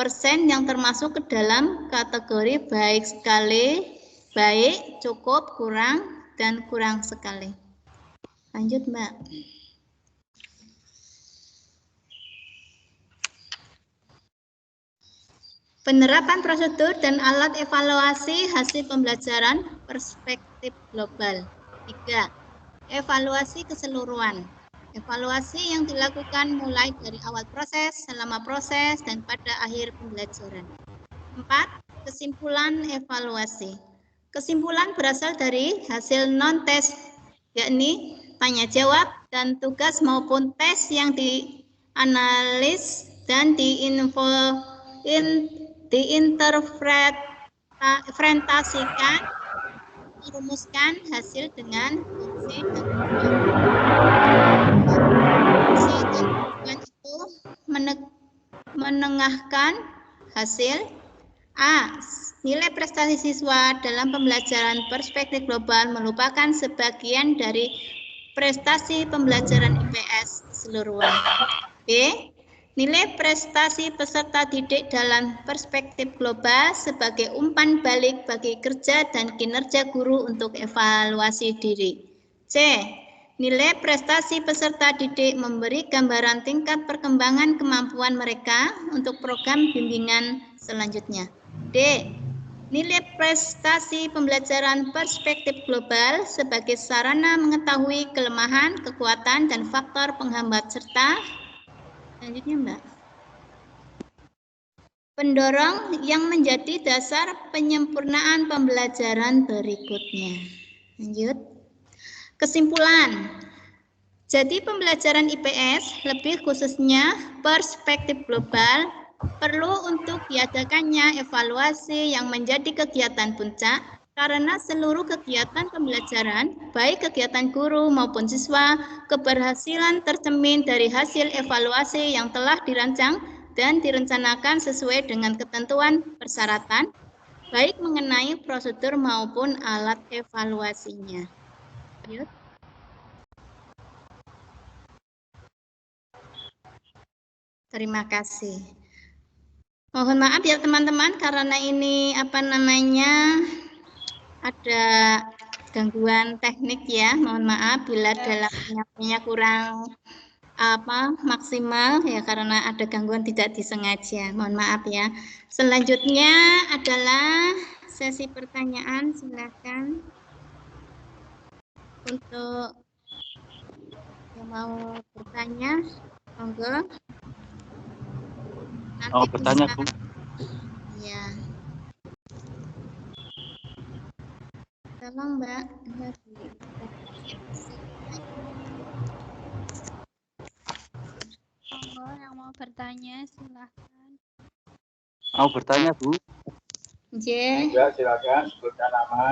Speaker 2: persen yang termasuk ke dalam kategori baik sekali, baik, cukup, kurang, dan kurang sekali. Lanjut, Mbak. Penerapan prosedur dan alat evaluasi hasil pembelajaran perspektif global. 3. Evaluasi keseluruhan. Evaluasi yang dilakukan mulai dari awal proses, selama proses, dan pada akhir pembelajaran. 4. Kesimpulan evaluasi. Kesimpulan berasal dari hasil non-tes, yakni tanya jawab dan tugas maupun tes yang dianalis dan diinterpretasikan, merumuskan hasil dengan fungsi dan tujuan. Fungsi dan tujuan itu menengahkan hasil. A. Nilai prestasi siswa dalam pembelajaran perspektif global merupakan sebagian dari prestasi pembelajaran IPS keseluruhan. B. Nilai prestasi peserta didik dalam perspektif global sebagai umpan balik bagi kerja dan kinerja guru untuk evaluasi diri. C. Nilai prestasi peserta didik memberi gambaran tingkat perkembangan kemampuan mereka untuk program bimbingan selanjutnya. D. Nilai prestasi pembelajaran perspektif global sebagai sarana mengetahui kelemahan, kekuatan, dan faktor penghambat serta selanjutnya, Mbak. Pendorong yang menjadi dasar penyempurnaan pembelajaran berikutnya. Lanjut. Kesimpulan. Jadi pembelajaran IPS, lebih khususnya perspektif global, perlu untuk diadakannya evaluasi yang menjadi kegiatan puncak karena seluruh kegiatan pembelajaran, baik kegiatan guru maupun siswa, keberhasilan tercermin dari hasil evaluasi yang telah dirancang dan direncanakan sesuai dengan ketentuan persyaratan, baik mengenai prosedur maupun alat evaluasinya. Yuk. Terima kasih. Mohon maaf ya teman-teman karena ini ada gangguan teknik ya. Mohon maaf bila dalam penyampaiannya kurang maksimal ya karena ada gangguan tidak disengaja. Mohon maaf ya. Selanjutnya adalah sesi pertanyaan. Silakan untuk yang mau bertanya, monggo. Nanti
Speaker 7: bertanya,
Speaker 2: bisa,
Speaker 7: Bu.
Speaker 2: ya. Tolong Mbak.
Speaker 5: Monggo yang mau bertanya silahkan.
Speaker 7: Mau bertanya, Bu?
Speaker 2: J.
Speaker 1: Ya, silakan sebutkan nama.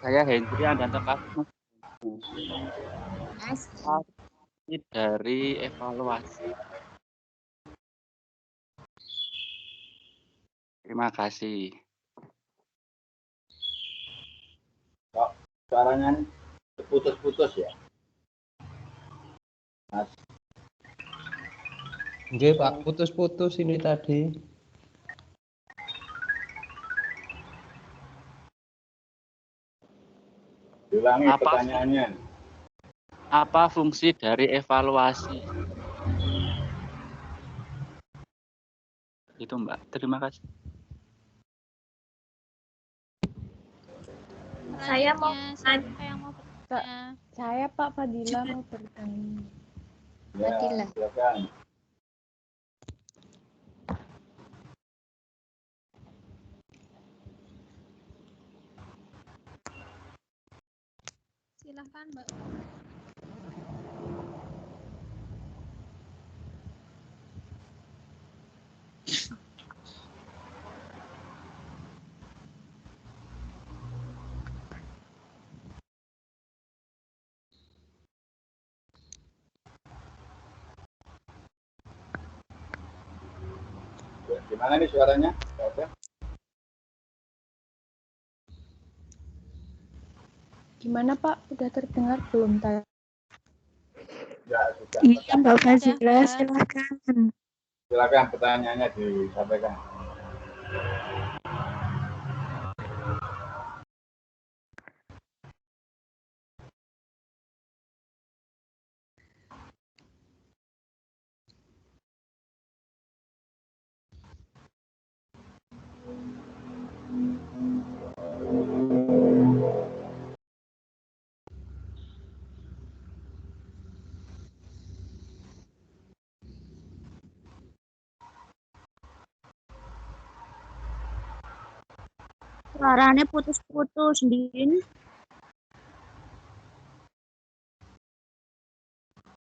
Speaker 7: Saya Hendri Andanto Kasmus.
Speaker 2: Mas.
Speaker 7: Ini dari evaluasi. Terima kasih.
Speaker 1: Kok suaranya putus-putus ya? Mas,
Speaker 4: Nggih, Pak, putus-putus ini tadi.
Speaker 1: ulangi
Speaker 7: Apa?
Speaker 1: pertanyaannya.
Speaker 7: Apa fungsi dari evaluasi? Itu, Mbak. Terima kasih.
Speaker 3: Saya mau
Speaker 5: Selanjutnya, siapa yang mau bertanya?
Speaker 3: Saya Pak Fadila mau bertanya.
Speaker 1: Ya,
Speaker 2: Fadila.
Speaker 1: silakan.
Speaker 5: Silahkan Mbak.
Speaker 1: Gimana nih suaranya? Oke.
Speaker 3: Gimana Pak? Udah terdengar belum tadi?
Speaker 1: Ya, sudah.
Speaker 8: Iya, Mbak Fazila,
Speaker 5: Mbak.
Speaker 8: silakan.
Speaker 1: Silakan pertanyaannya disampaikan.
Speaker 8: Suaranya putus-putus, Din.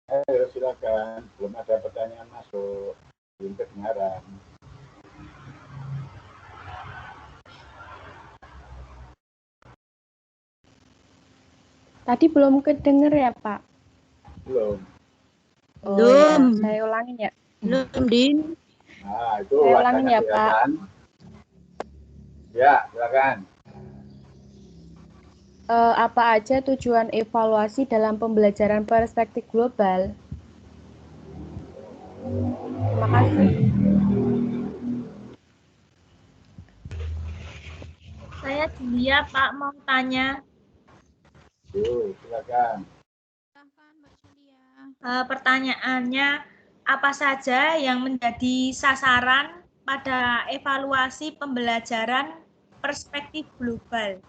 Speaker 1: Ayo, silakan. Belum ada pertanyaan masuk. Belum kedengaran.
Speaker 3: Tadi belum kedenger ya Pak?
Speaker 1: Belum.
Speaker 3: Oh,
Speaker 8: Belum.
Speaker 3: ya. Saya ulangin ya.
Speaker 8: Belum, Din.
Speaker 1: Nah, itu
Speaker 3: Saya
Speaker 1: wajahnya
Speaker 3: ulangin ya, Pak.
Speaker 1: kelihatan. Ya, silakan.
Speaker 3: Apa aja tujuan evaluasi dalam pembelajaran perspektif global? Terima kasih.
Speaker 9: Saya Julia, Pak, mau tanya.
Speaker 1: Silakan.
Speaker 5: Silahkan Mbak Julia.
Speaker 9: Pertanyaannya, apa saja yang menjadi sasaran pada evaluasi pembelajaran perspektif global?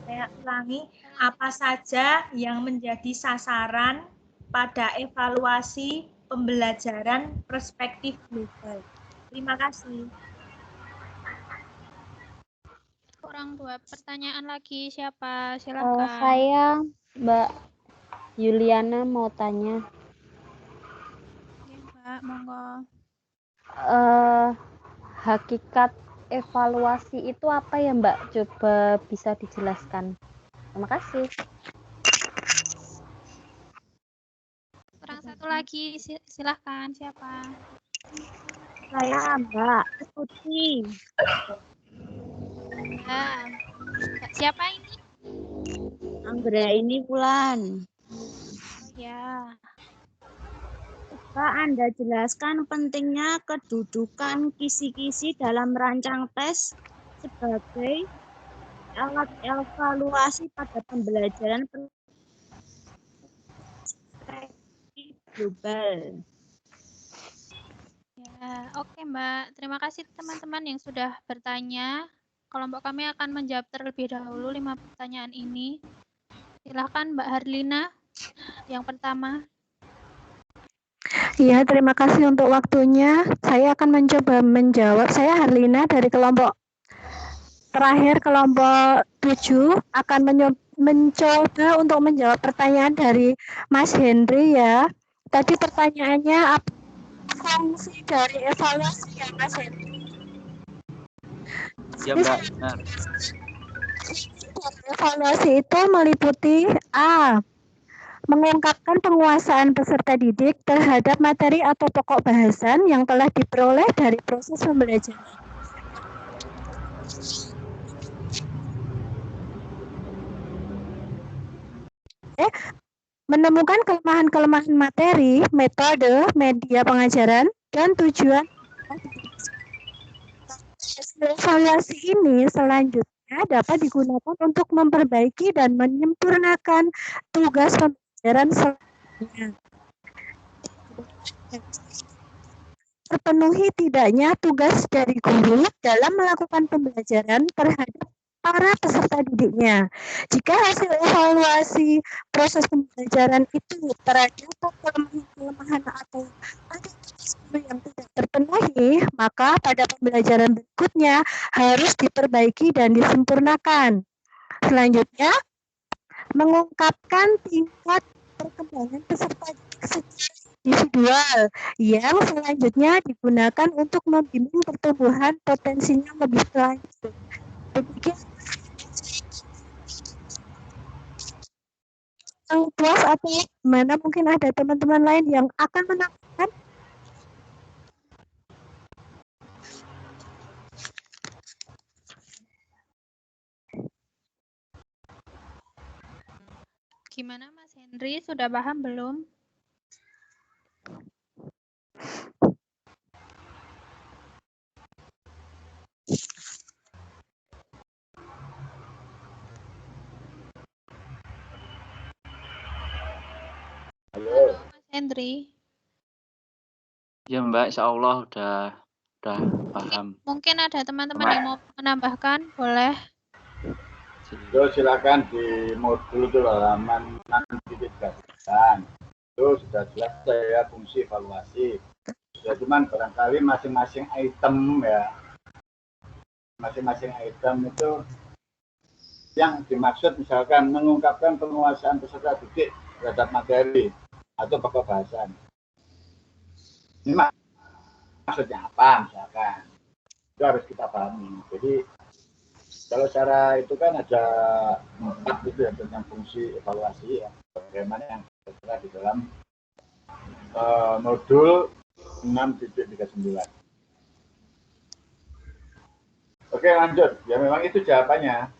Speaker 9: Saya ulangi, apa saja yang menjadi sasaran pada evaluasi pembelajaran perspektif global? Terima kasih.
Speaker 5: Kurang 2 pertanyaan lagi. Siapa? Silahkan.
Speaker 8: Saya Mbak Yuliana mau tanya.
Speaker 5: Oke, Mbak, monggo.
Speaker 8: Hakikat evaluasi itu apa ya, Mbak? Coba bisa dijelaskan. Terima kasih.
Speaker 5: Kurang satu lagi. Silahkan. Siapa?
Speaker 8: Saya Mbak Tuti.
Speaker 5: Mbak. Siapa ini?
Speaker 8: Anggra ini Wulan.
Speaker 5: Oh ya.
Speaker 8: Coba Anda jelaskan pentingnya kedudukan kisi-kisi dalam merancang tes sebagai
Speaker 9: alat evaluasi pada pembelajaran perspektif global.
Speaker 5: Ya, oke Mbak. Terima kasih teman-teman yang sudah bertanya. Kelompok kami akan menjawab terlebih dahulu 5 pertanyaan ini. Silahkan Mbak Harlina yang pertama.
Speaker 10: Iya, terima kasih untuk waktunya. Saya akan mencoba menjawab. Saya Harlina dari kelompok terakhir, kelompok 7, akan mencoba untuk menjawab pertanyaan dari Mas Henry ya. Tadi pertanyaannya apa fungsi dari evaluasi ya Mas Henry?
Speaker 7: Ya Mbak, benar.
Speaker 10: Evaluasi itu meliputi A. Mengungkapkan penguasaan peserta didik terhadap materi atau pokok bahasan yang telah diperoleh dari proses pembelajaran. Menemukan kelemahan-kelemahan materi, metode, media pengajaran, dan tujuan. Evaluasi ini selanjutnya dapat digunakan untuk memperbaiki dan menyempurnakan tugas pembelajaran selanjutnya. Terpenuhi tidaknya tugas dari guru dalam melakukan pembelajaran terhadap para peserta didiknya. Jika hasil evaluasi proses pembelajaran itu terdapat kelemahan atau ada yang tidak terpenuhi, maka pada pembelajaran berikutnya harus diperbaiki dan disempurnakan. Selanjutnya, mengungkapkan tingkat perkembangan peserta didik secara individual yang selanjutnya digunakan untuk membimbing pertumbuhan potensinya lebih lanjut. Demikian yang puas atau gimana, mungkin ada teman-teman lain yang akan menambahkan.
Speaker 5: Gimana Mas Henry, sudah paham belum?
Speaker 1: Halo.
Speaker 5: Mas Henry.
Speaker 7: Ya Mbak, insya Allah udah paham.
Speaker 5: Mungkin ada teman-teman yang mau menambahkan, boleh.
Speaker 1: Silakan di modul itu halaman 6.3. Itu sudah jelas ya fungsi evaluasi. Ya cuman barangkali masing-masing item ya. Masing-masing item itu yang dimaksud misalkan mengungkapkan penguasaan peserta didik terhadap materi atau pokok bahasan. Ini maksudnya apa misalkan? Itu harus kita pahami. Jadi kalau cara itu kan ada 4 gitu ya tentang fungsi evaluasi ya. Bagaimana yang tertera di dalam modul 6.39. Oke lanjut. Ya memang itu jawabannya.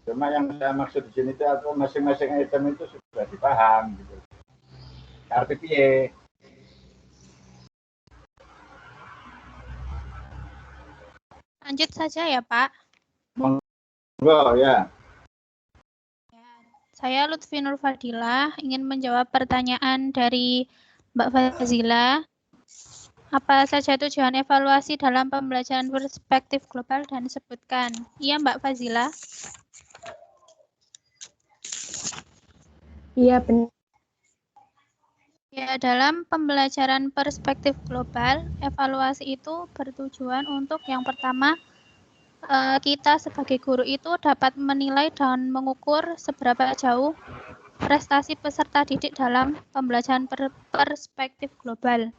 Speaker 1: Cuma yang saya maksud di sini itu atau masing-masing item itu sudah dipaham gitu. RPPA.
Speaker 5: Lanjut saja ya Pak.
Speaker 1: Monggo ya.
Speaker 5: Saya Lutfi Nur Fadilah ingin menjawab pertanyaan dari Mbak Fazila. Apa saja tujuan evaluasi dalam pembelajaran perspektif global dan sebutkan. Iya Mbak Fazila.
Speaker 3: Iya, benar.
Speaker 5: Ya, dalam pembelajaran perspektif global, evaluasi itu bertujuan untuk yang pertama, kita sebagai guru itu dapat menilai dan mengukur seberapa jauh prestasi peserta didik dalam pembelajaran perspektif global.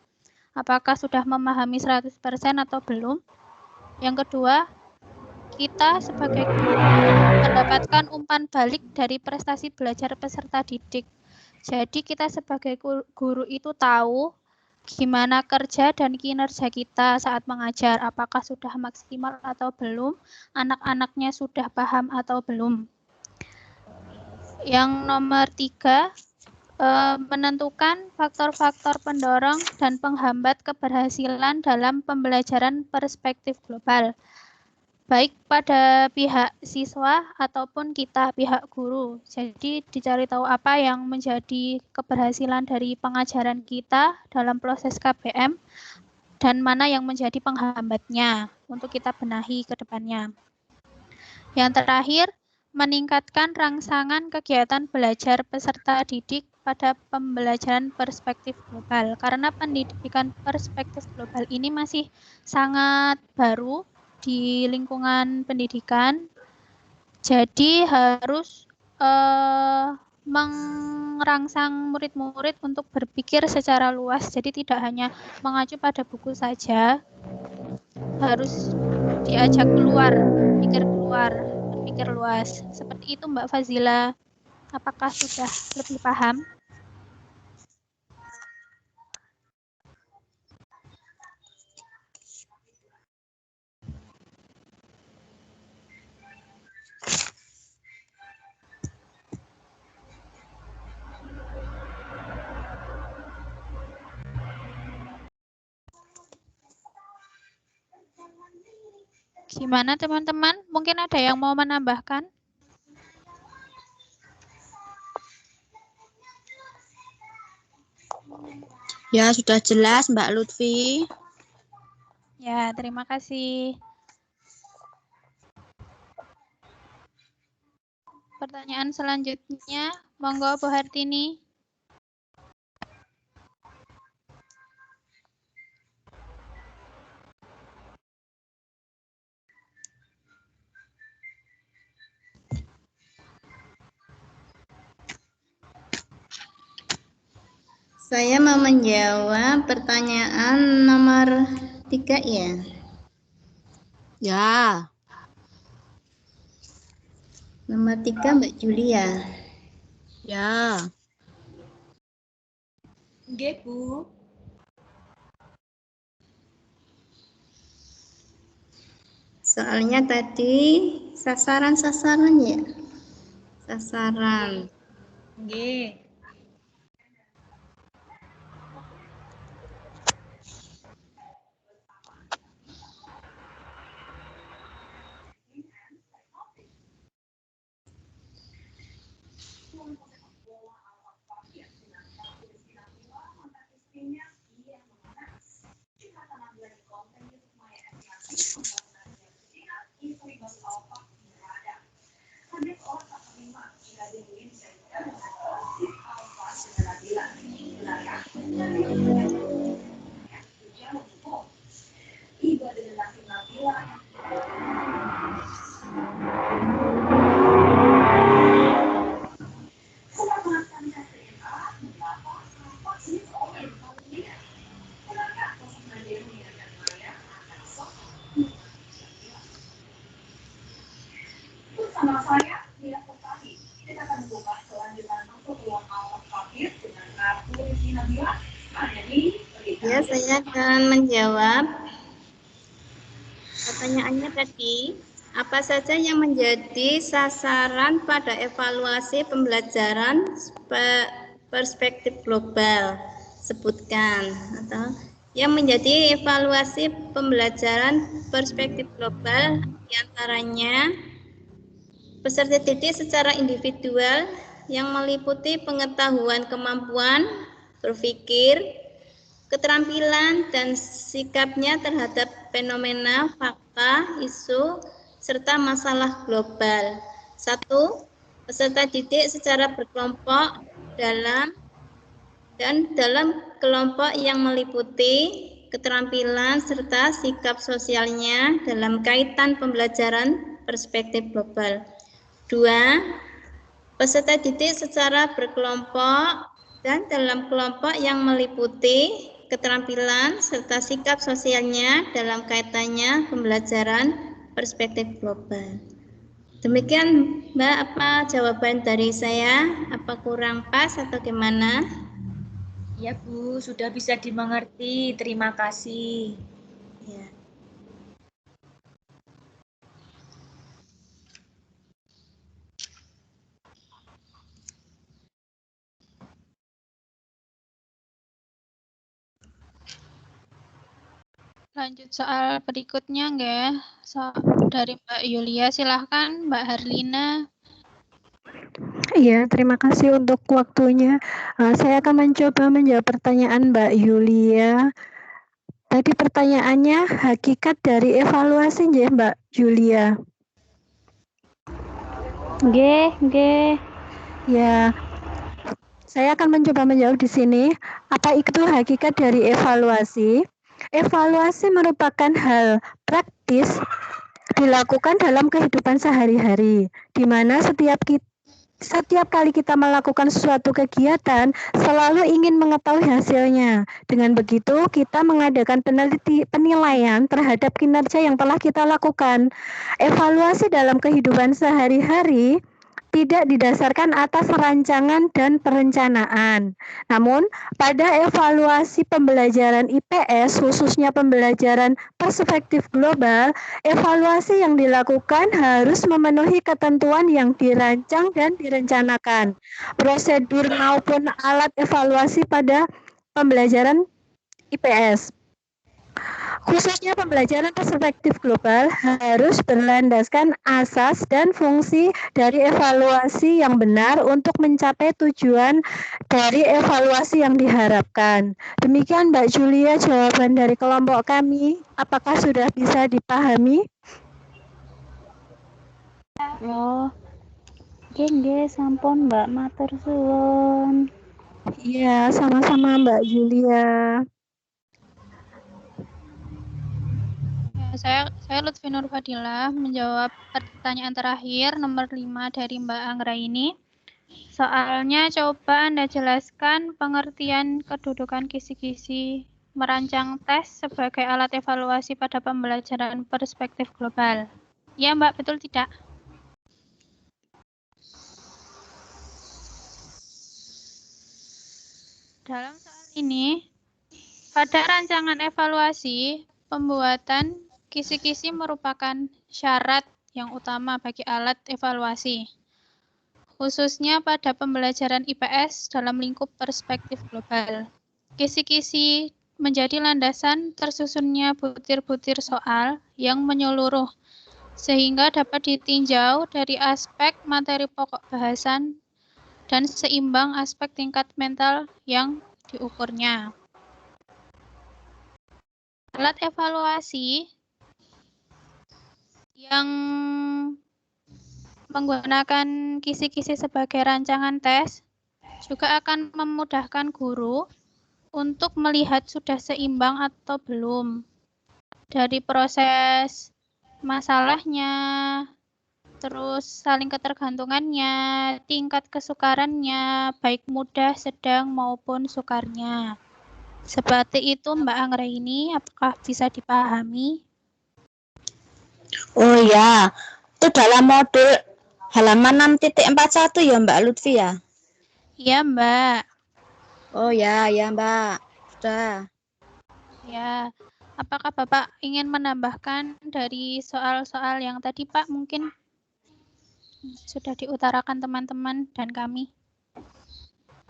Speaker 5: Apakah sudah memahami 100% atau belum? Yang kedua, kita sebagai guru mendapatkan umpan balik dari prestasi belajar peserta didik. Jadi kita sebagai guru itu tahu gimana kerja dan kinerja kita saat mengajar, apakah sudah maksimal atau belum, anak-anaknya sudah paham atau belum. Yang nomor 3, menentukan faktor-faktor pendorong dan penghambat keberhasilan dalam pembelajaran perspektif global. baik pada pihak siswa ataupun kita pihak guru. Jadi dicari tahu apa yang menjadi keberhasilan dari pengajaran kita dalam proses KBM dan mana yang menjadi penghambatnya untuk kita benahi ke depannya. Yang terakhir, meningkatkan rangsangan kegiatan belajar peserta didik pada pembelajaran perspektif global. Karena pendidikan perspektif global ini masih sangat baru di lingkungan pendidikan, jadi harus merangsang murid-murid untuk berpikir secara luas. Jadi tidak hanya mengacu pada buku saja, harus diajak keluar, berpikir luas. Seperti itu Mbak Fazila. Apakah sudah lebih paham? Gimana teman-teman? Mungkin ada yang mau menambahkan?
Speaker 9: Ya, sudah jelas Mbak Lutfi.
Speaker 5: Ya, terima kasih. Pertanyaan selanjutnya, monggo Bu Hartini.
Speaker 2: Saya mau menjawab pertanyaan nomor 3 ya.
Speaker 9: Ya.
Speaker 2: Nomor 3 Mbak Julia.
Speaker 9: Ya.
Speaker 11: Nggih, Bu.
Speaker 2: Soalnya tadi sasaran ya. Sasaran.
Speaker 11: Nggih.
Speaker 2: Ya, saya akan menjawab pertanyaannya tadi. Apa saja yang menjadi sasaran pada evaluasi pembelajaran perspektif global? Sebutkan. Atau yang menjadi evaluasi pembelajaran perspektif global diantaranya peserta didik secara individual yang meliputi pengetahuan kemampuan berpikir, keterampilan dan sikapnya terhadap fenomena, fakta, isu, serta masalah global. 1. Peserta didik secara berkelompok dalam kelompok yang meliputi keterampilan serta sikap sosialnya dalam kaitan pembelajaran perspektif global. 2. Peserta didik secara berkelompok dan dalam kelompok yang meliputi keterampilan serta sikap sosialnya dalam kaitannya pembelajaran perspektif global. Demikian Mbak, apa jawaban dari saya? Apa kurang pas atau gimana?
Speaker 11: Ya Bu, sudah bisa dimengerti. Terima kasih.
Speaker 2: Ya.
Speaker 5: Lanjut soal berikutnya enggak? Dari Mbak Yulia, silahkan Mbak Harlina.
Speaker 10: Iya, terima kasih untuk waktunya. Saya akan mencoba menjawab pertanyaan Mbak Yulia. Tadi pertanyaannya hakikat dari evaluasi nggih, Mbak Yulia.
Speaker 8: Nggih.
Speaker 10: Ya, saya akan mencoba menjawab di sini. Apa itu hakikat dari evaluasi? Evaluasi merupakan hal praktis dilakukan dalam kehidupan sehari-hari, di mana setiap kali kita melakukan suatu kegiatan, selalu ingin mengetahui hasilnya. Dengan begitu, kita mengadakan penilaian terhadap kinerja yang telah kita lakukan. Evaluasi dalam kehidupan sehari-hari tidak didasarkan atas rancangan dan perencanaan. Namun, pada evaluasi pembelajaran IPS, khususnya pembelajaran perspektif global, evaluasi yang dilakukan harus memenuhi ketentuan yang dirancang dan direncanakan. Prosedur maupun alat evaluasi pada pembelajaran IPS. Khususnya pembelajaran perspektif global harus berlandaskan asas dan fungsi dari evaluasi yang benar untuk mencapai tujuan dari evaluasi yang diharapkan. Demikian Mbak Julia jawaban dari kelompok kami. Apakah sudah bisa dipahami?
Speaker 8: Oh. Nggih, sampun Mbak, matur suwun.
Speaker 10: Iya, sama-sama Mbak Julia.
Speaker 5: Ya, saya Lutfi Nur Fadilah menjawab pertanyaan terakhir nomor 5 dari Mbak Anggraini. Soalnya coba Anda jelaskan pengertian kedudukan kisi-kisi merancang tes sebagai alat evaluasi pada pembelajaran perspektif global. Ya Mbak, betul tidak? Dalam soal ini, pada rancangan evaluasi, pembuatan kisi-kisi merupakan syarat yang utama bagi alat evaluasi, khususnya pada pembelajaran IPS dalam lingkup perspektif global. Kisi-kisi menjadi landasan tersusunnya butir-butir soal yang menyeluruh, sehingga dapat ditinjau dari aspek materi pokok bahasan dan seimbang aspek tingkat mental yang diukurnya. Alat evaluasi yang menggunakan kisi-kisi sebagai rancangan tes juga akan memudahkan guru untuk melihat sudah seimbang atau belum dari proses masalahnya, terus saling ketergantungannya, tingkat kesukarannya, baik mudah, sedang, maupun sukarnya. Seperti itu Mbak Anggraini, apakah bisa dipahami?
Speaker 9: Oh ya, itu dalam modul halaman 6.41 ya Mbak Lutfi ya?
Speaker 5: Iya Mbak.
Speaker 9: Oh ya Mbak, sudah.
Speaker 5: Ya, apakah Bapak ingin menambahkan dari soal-soal yang tadi Pak mungkin sudah diutarakan teman-teman dan kami?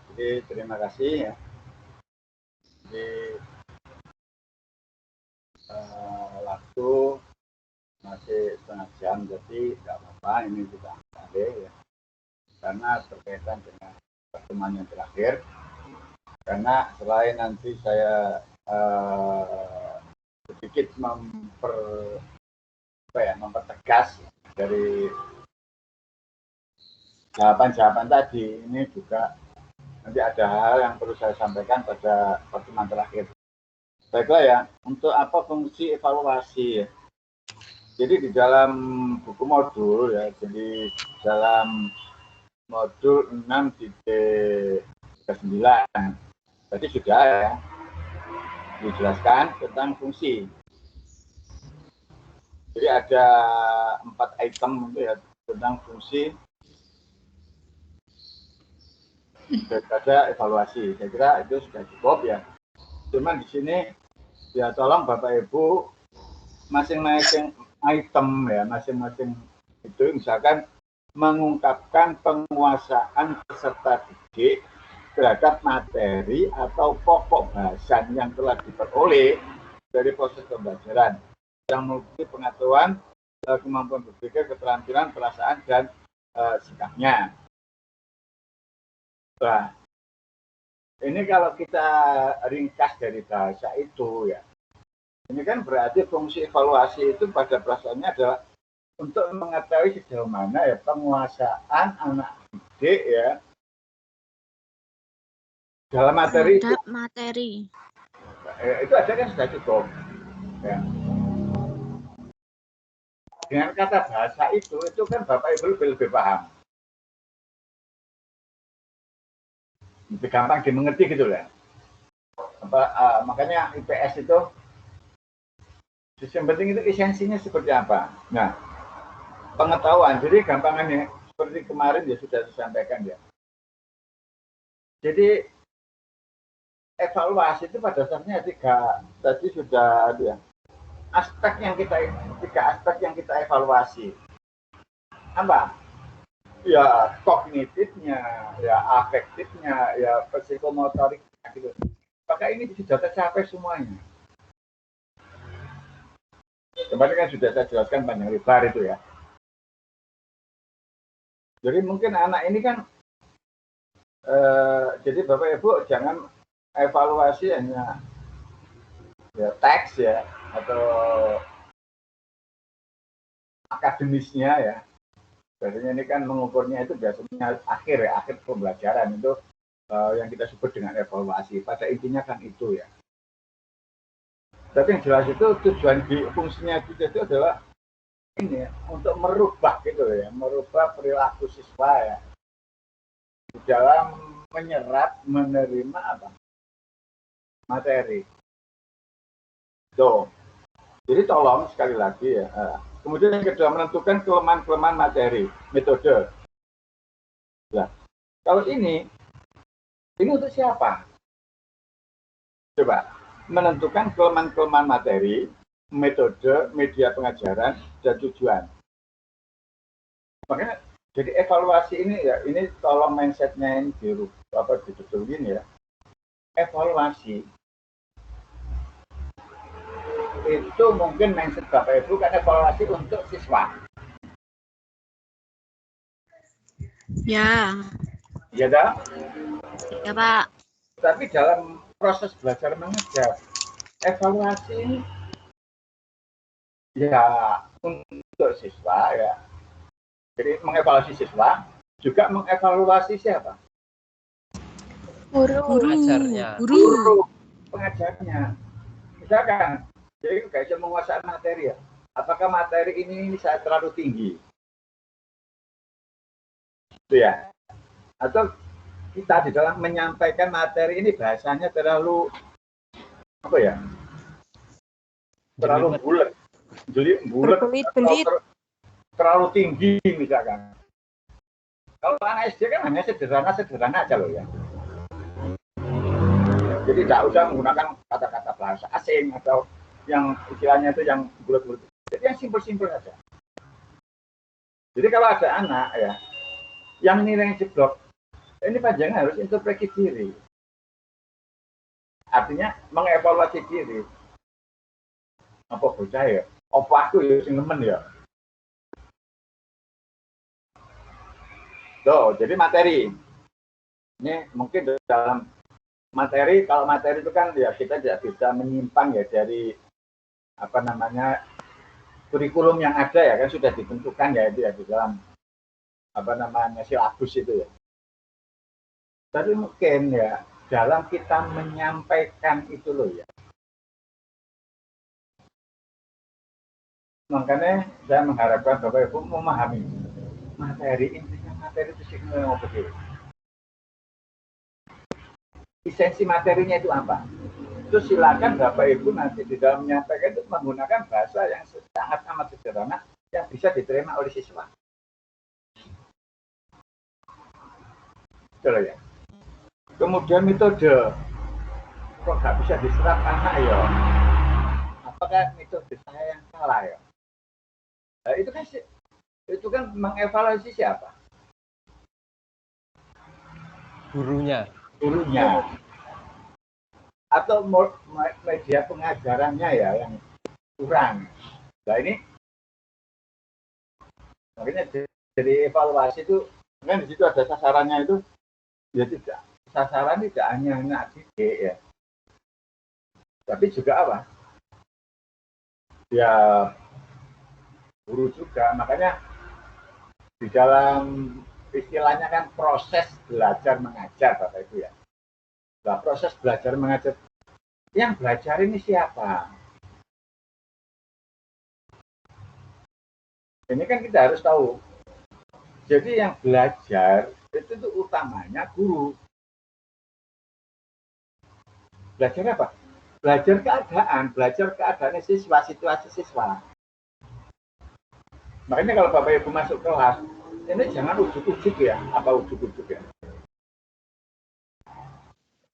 Speaker 1: Oke, terima kasih ya. Jadi waktu masih setengah jam, jadi nggak apa-apa, ini kita ambil ya, karena berkaitan dengan pertemuan yang terakhir. Karena selain nanti saya sedikit mempertegas dari jawaban-jawaban tadi, ini juga nanti ada hal yang perlu saya sampaikan pada pertemuan terakhir. Baiklah ya, untuk apa fungsi evaluasi ya? Jadi di dalam buku modul ya, jadi dalam modul 6.9 berarti sudah ya dijelaskan tentang fungsi. Jadi ada 4 item ya, tentang fungsi daripada evaluasi. Saya kira itu sudah cukup ya. Cuman di sini ya tolong Bapak Ibu masing-masing item ya, masing-masing itu misalkan mengungkapkan penguasaan peserta didik terhadap materi atau pokok bahasan yang telah diperoleh dari proses pembelajaran yang memiliki pengetahuan kemampuan berpikir, keterampilan, perasaan, dan sikapnya. Nah, ini kalau kita ringkas dari bahasa itu ya, ini kan berarti fungsi evaluasi itu pada perasaannya adalah untuk mengetahui sejauh mana ya penguasaan anak didik ya dalam materi itu.
Speaker 2: Materi.
Speaker 1: Itu aja kan sudah cukup. Ya. Dengan kata bahasa itu kan Bapak Ibu lebih paham. Lebih gampang dimengerti gitu lah. Makanya IPS itu yang penting itu esensinya seperti apa. Nah, pengetahuan. Jadi gampangannya seperti kemarin ya sudah disampaikan ya. Jadi evaluasi itu pada dasarnya tadi sudah ada ya. Tiga aspek yang kita evaluasi. Apa? Ya kognitifnya, ya afektifnya, ya psikomotoriknya gitu. Maka ini sudah tercapai semuanya. Kemarin kan sudah saya jelaskan panjang lebar itu ya. Jadi mungkin anak ini kan, jadi Bapak Ibu jangan evaluasi hanya ya teks ya atau akademisnya ya. Biasanya ini kan mengukurnya itu biasanya akhir pembelajaran itu yang kita sebut dengan evaluasi. Pada intinya kan itu ya. Tapi yang jelas itu tujuan fungsinya itu adalah ini ya, untuk merubah gitu ya, merubah perilaku siswa ya di dalam menyerap, menerima apa? Materi. Tuh. Jadi tolong sekali lagi ya. Kemudian yang kedua menentukan kelemahan-kelemahan materi, metode. Nah, kalau ini untuk siapa? Coba menentukan kelemahan-kelemahan materi, metode, media pengajaran, dan tujuan. Makanya jadi evaluasi ini ya, ini tolong mindsetnya ini dibetulin ya. Evaluasi itu mungkin mindset Bapak Ibu kan evaluasi untuk siswa.
Speaker 2: Ya.
Speaker 1: Ya dah?
Speaker 2: Ya Pak.
Speaker 1: Tapi dalam proses belajar mengajar, evaluasi ini ya untuk siswa ya. Jadi mengevaluasi siswa, juga mengevaluasi siapa?
Speaker 3: Guru.
Speaker 1: Guru pengajarnya. Misalkan, jadi nggak bisa menguasai materi ya. Apakah materi ini saya terlalu tinggi? Itu ya. Atau kita di dalam menyampaikan materi ini bahasanya terlalu apa ya? Terlalu bulat. Jadi bulat terlalu tinggi misalkan. Kalau anak SD kan hanya sederhana aja loh ya. Jadi tidak usah menggunakan kata-kata bahasa asing atau yang istilahnya itu yang bulat-bulat. Jadi yang simpel-simpel aja. Jadi kalau ada anak ya yang nilai jeblok, ini panjangnya harus introspeksi diri. Artinya mengevaluasi diri. Apa bocah ya? Apa aku ya sing nemen ya? Tuh, jadi materi. Ini mungkin dalam materi, kalau materi itu kan ya kita tidak bisa menyimpang ya dari apa namanya kurikulum yang ada ya kan sudah ditentukan ya itu ya di dalam apa namanya silabus itu ya. Tapi mungkin ya dalam kita menyampaikan itu loh ya. Makanya saya mengharapkan Bapak Ibu memahami materi, intinya materi itu sih ngomong begitu. Esensi materinya itu apa? Itu silakan Bapak Ibu nanti di dalam menyampaikan itu menggunakan bahasa yang sangat amat sederhana yang bisa diterima oleh siswa. Betul ya. Kemudian metode, kok nggak bisa diserap anak ya? Apakah metode saya yang salah ya? Nah, itu kan mengevaluasi siapa?
Speaker 4: Gurunya.
Speaker 1: Atau media pengajarannya ya yang kurang. Nah ini Makanya dari evaluasi itu, kan di situ ada sasarannya itu, ya tidak. Sasaran tidak hanya anak didik ya, tapi juga apa? Ya guru juga. Makanya di dalam istilahnya kan proses belajar mengajar Bapak Ibu ya. Nah, proses belajar mengajar, yang belajar ini siapa? Ini kan kita harus tahu. Jadi yang belajar itu tuh utamanya guru. Belajar apa? Belajar keadaan siswa, situasi siswa. Makanya kalau Bapak Ibu masuk kelas, ini jangan ujuk-ujuk ya. Apa ujuk-ujuk ya?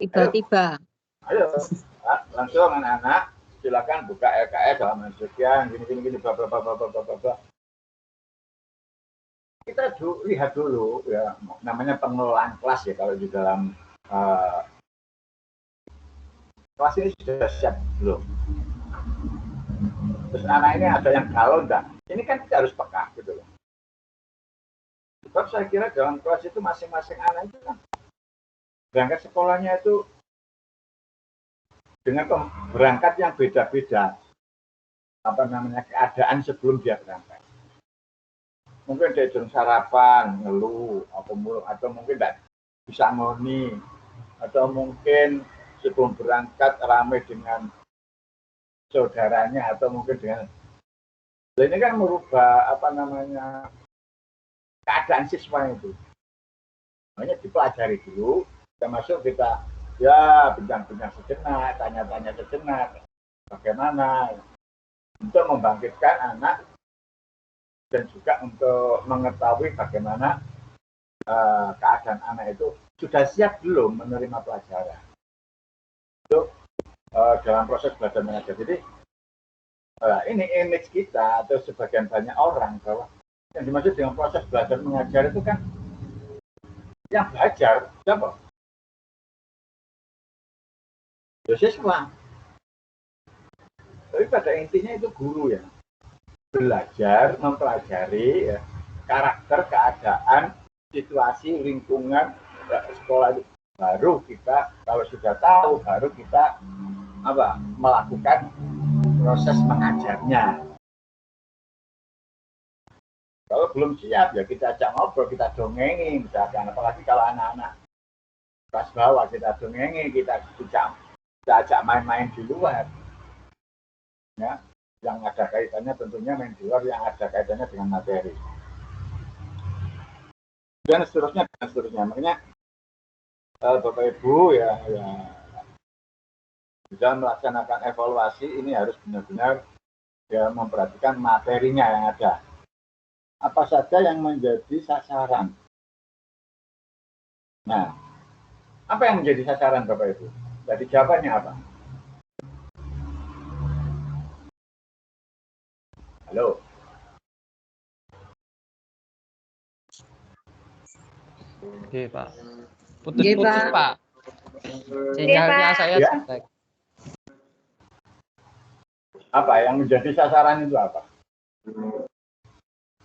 Speaker 6: Tiba-tiba.
Speaker 1: Ayo, langsung anak-anak, silakan buka LKS dalam sekian, gini, bla. Kita lihat dulu ya, namanya pengelolaan kelas ya, kalau di dalam kelas ini sudah siap belum? Terus anak ini ada yang galau enggak? Ini kan kita harus peka gitu loh. Sebab saya kira dalam kelas itu masing-masing anak itu kan berangkat sekolahnya itu dengan berangkat yang beda-beda, apa namanya, keadaan sebelum dia berangkat. Mungkin dia belum sarapan, ngeluh, atau mungkin tidak bisa ngoni, atau mungkin sebelum berangkat ramai dengan saudaranya, atau mungkin dengan, ini kan merubah apa namanya keadaan siswa itu. Makanya dipelajari dulu, kita masuk, kita ya bincang-bincang sejenak, tanya-tanya sejenak, bagaimana untuk membangkitkan anak dan juga untuk mengetahui bagaimana keadaan anak itu sudah siap belum menerima pelajaran. Itu dalam proses belajar mengajar. Jadi ini image kita atau sebagian banyak orang bahwa yang dimaksud dengan proses belajar mengajar itu kan yang belajar siapa? Ya siswa. Tapi pada intinya itu guru ya. Belajar, mempelajari ya, karakter, keadaan, situasi, lingkungan sekolah itu. Baru kita, kalau sudah tahu, baru kita melakukan proses mengajarnya. Kalau belum siap ya kita ajak ngobrol, kita dongengin misalkan. Apalagi kalau anak-anak kelas bawah, kita dongengin, kita ajak main-main di luar. Ya, yang ada kaitannya tentunya main di luar, yang ada kaitannya dengan materi. Dan seterusnya. Makanya Bapak Ibu ya bisa melaksanakan evaluasi ini harus benar-benar ya memperhatikan materinya yang ada. Apa saja yang menjadi sasaran. Nah, apa yang menjadi sasaran Bapak Ibu? Jadi jawabannya apa? Halo.
Speaker 4: Oke, Pak. Putus-putus, Pak. Sinyalnya saya jelek.
Speaker 1: Apa yang menjadi sasaran itu apa?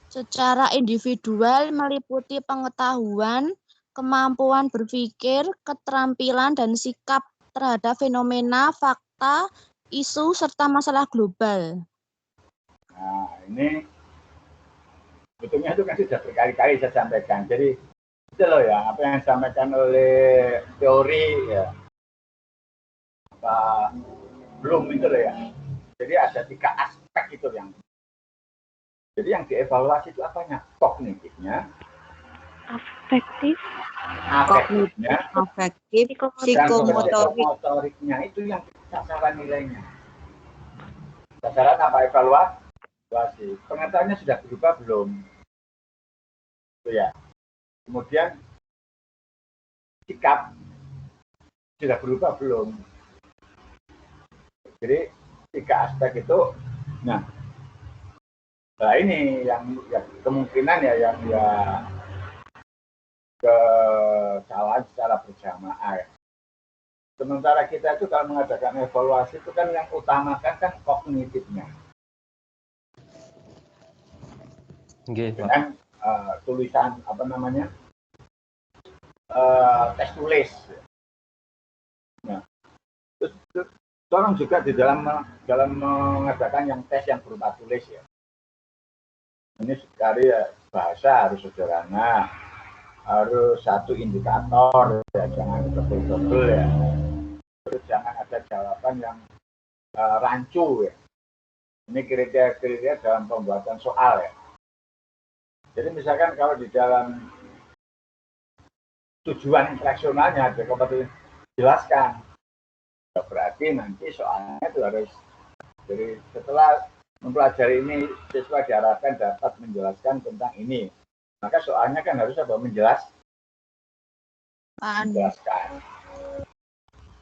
Speaker 9: Secara individual meliputi pengetahuan, kemampuan berpikir, keterampilan, dan sikap terhadap fenomena, fakta, isu, serta masalah global.
Speaker 1: Nah, ini betulnya itu kan sudah berkali-kali saya sampaikan. Jadi itu loh ya, apa yang disampaikan oleh teori ya, belum itu loh ya. Jadi ada 3 aspek itu yang. Jadi yang dievaluasi itu apanya? Kognitifnya,
Speaker 10: Afektif,
Speaker 1: psikomotoriknya itu yang sasaran nilainya. Sasaran apa evaluasi? Pengetahuannya sudah berubah belum? Itu ya. Kemudian sikap sudah berubah belum? Jadi 3 aspek itu. Nah ini yang kemungkinan ya yang kesalahan secara berjamaah. Sementara kita itu kalau mengadakan evaluasi itu kan yang utamakan kan kognitifnya.
Speaker 4: Nggih, Pak.
Speaker 1: dengan tulisan apa namanya tes tulis. Nah, terus tolong juga di dalam mengadakan yang tes yang berupa tulis ya. Ini sekali ya, bahasa harus sederhana, harus satu indikator ya, jangan betul-betul ya. Terus jangan ada jawaban yang rancu ya. Ini kriteria dalam pembuatan soal ya. Jadi misalkan kalau di dalam tujuan intelektualnya dapat dijelaskan, berarti nanti soalnya itu harus jadi setelah mempelajari ini siswa diharapkan dapat menjelaskan tentang ini, maka soalnya kan harus apa? Menjelaskan.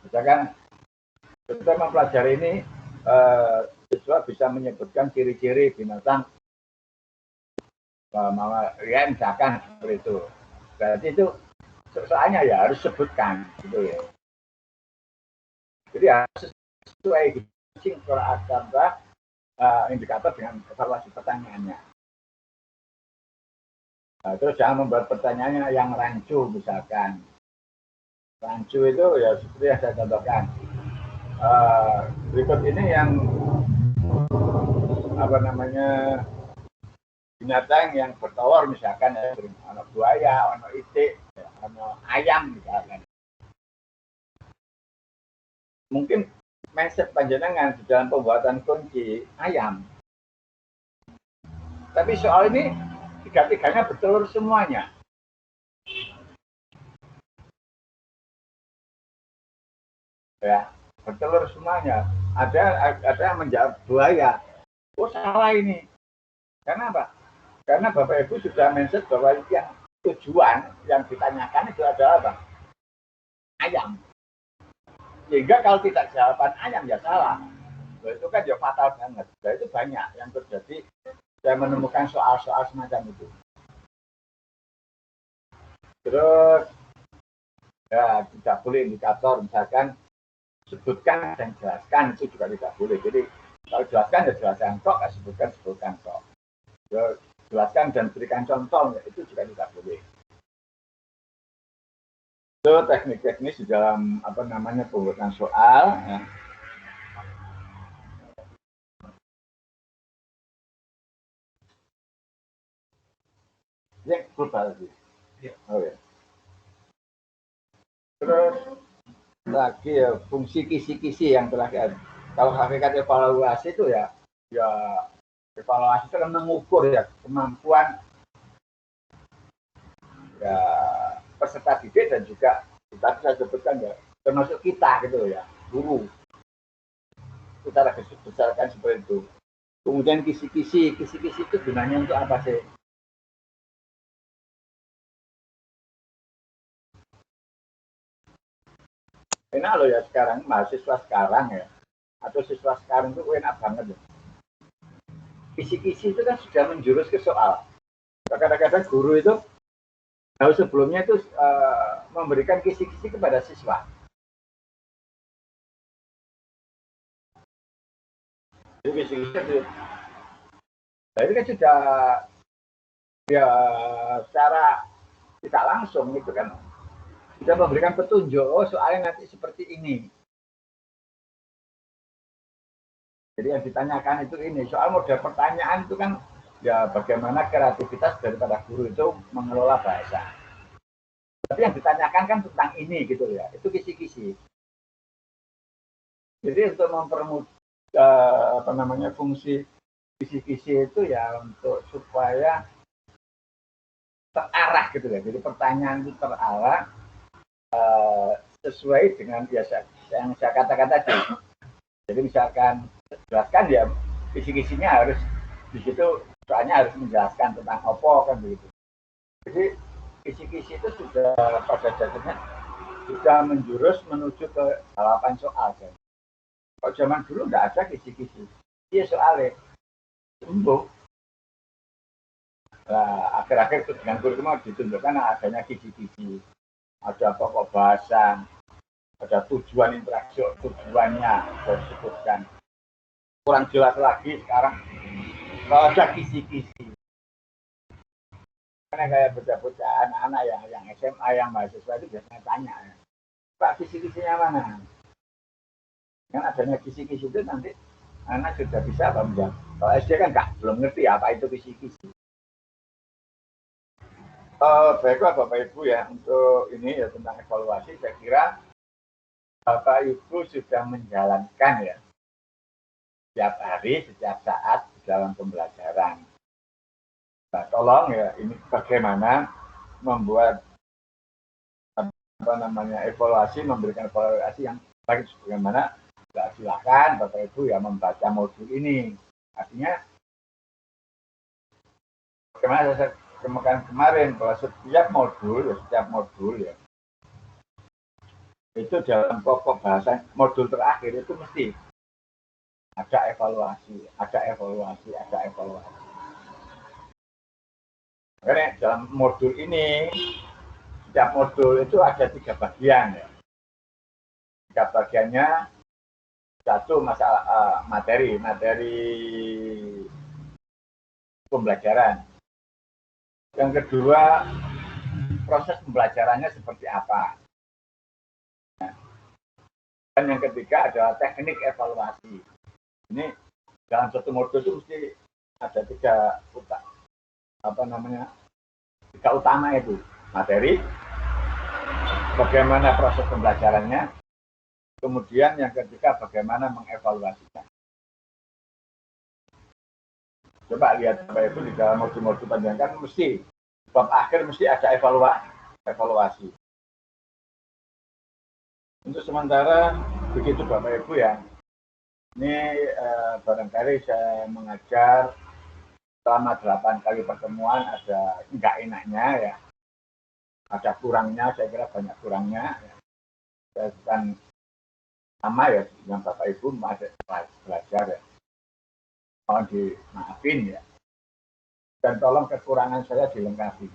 Speaker 1: Misalkan kita mempelajari ini siswa bisa menyebutkan ciri-ciri binatang ya misalkan seperti itu. Berarti itu soalnya ya harus sebutkan gitu ya. Jadi harus sesuai antara indikator dengan evaluasi pertanyaannya. Nah, terus jangan membuat pertanyaannya yang rancu misalkan. Rancu itu ya seperti yang saya contohkan. Berikut ini yang apa namanya binatang yang bertelur misalkan ya, ada buaya, ada itik, ada ayam misalkan. Mungkin mindset panjenengan di dalam pembuatan kunci ayam. Tapi soal ini tiga-tiganya bertelur semuanya. Ya, bertelur semuanya. Ada yang menjawab buaya. Oh salah ini. Karena apa? Karena Bapak Ibu sudah mindset bahwa yang tujuan yang ditanyakan itu adalah apa? Ayam. Sehingga kalau tidak jawaban ayam ya salah. Nah, itu kan ya fatal banget. Nah, itu banyak yang terjadi. Saya menemukan soal-soal semacam itu. Terus ya tidak boleh indikator misalkan sebutkan dan jelaskan itu juga tidak boleh. Jadi kalau jelaskan ya jelaskan kok, sebutkan kok. Ya, jelaskan dan berikan contoh ya, itu juga tidak boleh. Itu teknik-teknis di dalam apa namanya pembuatan soal. Ya. Ini global sih. Oh ya. Terus lagi ya fungsi kisi-kisi yang telah kalau hakikat evaluasi itu ya evaluasi itu kan mengukur ya kemampuan ya peserta didik dan juga kita bisa sebutkan ya termasuk kita gitu ya guru kita besarkan seperti itu. Kemudian kisi-kisi itu gunanya untuk apa sih? Enak loh ya sekarang mahasiswa sekarang ya atau siswa sekarang itu enak banget ya. Kisi-kisi itu kan sudah menjurus ke soal. Kadang-kadang guru itu harus sebelumnya itu memberikan kisi-kisi kepada siswa. Jadi kisi-kisi itu, nah itu kan sudah ya secara tidak langsung itu kan sudah memberikan petunjuk, oh soalnya nanti seperti ini. Jadi yang ditanyakan itu ini, soal model pertanyaan itu kan ya bagaimana kreativitas daripada guru itu mengelola bahasa. Tapi yang ditanyakan kan tentang ini gitu ya, itu kisi-kisi. Jadi untuk mempermudah apa namanya fungsi kisi-kisi itu ya untuk supaya terarah gitu ya. Jadi pertanyaan itu terarah sesuai dengan biasa yang saya katakan tadi. Jadi misalkan jelaskan ya kisi-kisinya harus di situ soalnya harus menjelaskan tentang apa kan begitu. Jadi kisi-kisi itu sudah pada dasarnya sudah menjurus menuju ke jawaban soal kan. Kalau zaman dulu nggak ada kisi-kisi, dia soalnya sembuh. Nah, akhir-akhir dengan kurikulum ditunjukkan adanya kisi-kisi, ada pokok bahasa, ada tujuan interaksi, tujuannya saya sebutkan. Kurang jelas lagi sekarang kalau ada kisi-kisi. Karena kayak bocah-bocah anak-anak yang SMA, yang mahasiswa itu biasanya tanya, Pak, kisi-kisinya mana? Yang adanya kisi-kisi itu nanti anak sudah bisa apa menjawab. Kalau SD kan belum ngerti apa itu kisi-kisi. Baiklah Bapak Ibu ya, untuk ini ya tentang evaluasi, saya kira Bapak Ibu sudah menjalankan ya setiap hari, setiap saat dalam pembelajaran. Nah, tolong ya, ini bagaimana membuat evaluasi, memberikan evaluasi yang baik. Bagaimana? Silakan Bapak Ibu ya membaca modul ini. Artinya, bagaimana saya kemukakan kemarin bahwa setiap modul ya itu dalam pokok bahasa modul terakhir itu mesti ada evaluasi. Karena dalam modul ini, setiap modul itu ada 3 bagian ya. 3 bagiannya, satu masalah materi pembelajaran. Yang kedua, proses pembelajarannya seperti apa. Dan yang ketiga adalah teknik evaluasi. Ini dalam satu modul itu mesti ada 3 utama itu. Materi, bagaimana proses pembelajarannya, kemudian yang ketiga bagaimana mengevaluasinya. Coba lihat Bapak Ibu di dalam modul-modul panjang kan mesti bab akhir mesti ada evaluasi. Untuk sementara begitu Bapak Ibu ya. Ini barangkali saya mengajar selama 8 kali pertemuan, ada enggak enaknya ya. Ada kurangnya, saya kira banyak kurangnya. Saya bukan sama ya dengan Bapak Ibu masih belajar ya. Mohon dimaafin ya. Dan tolong kekurangan saya dilengkapi.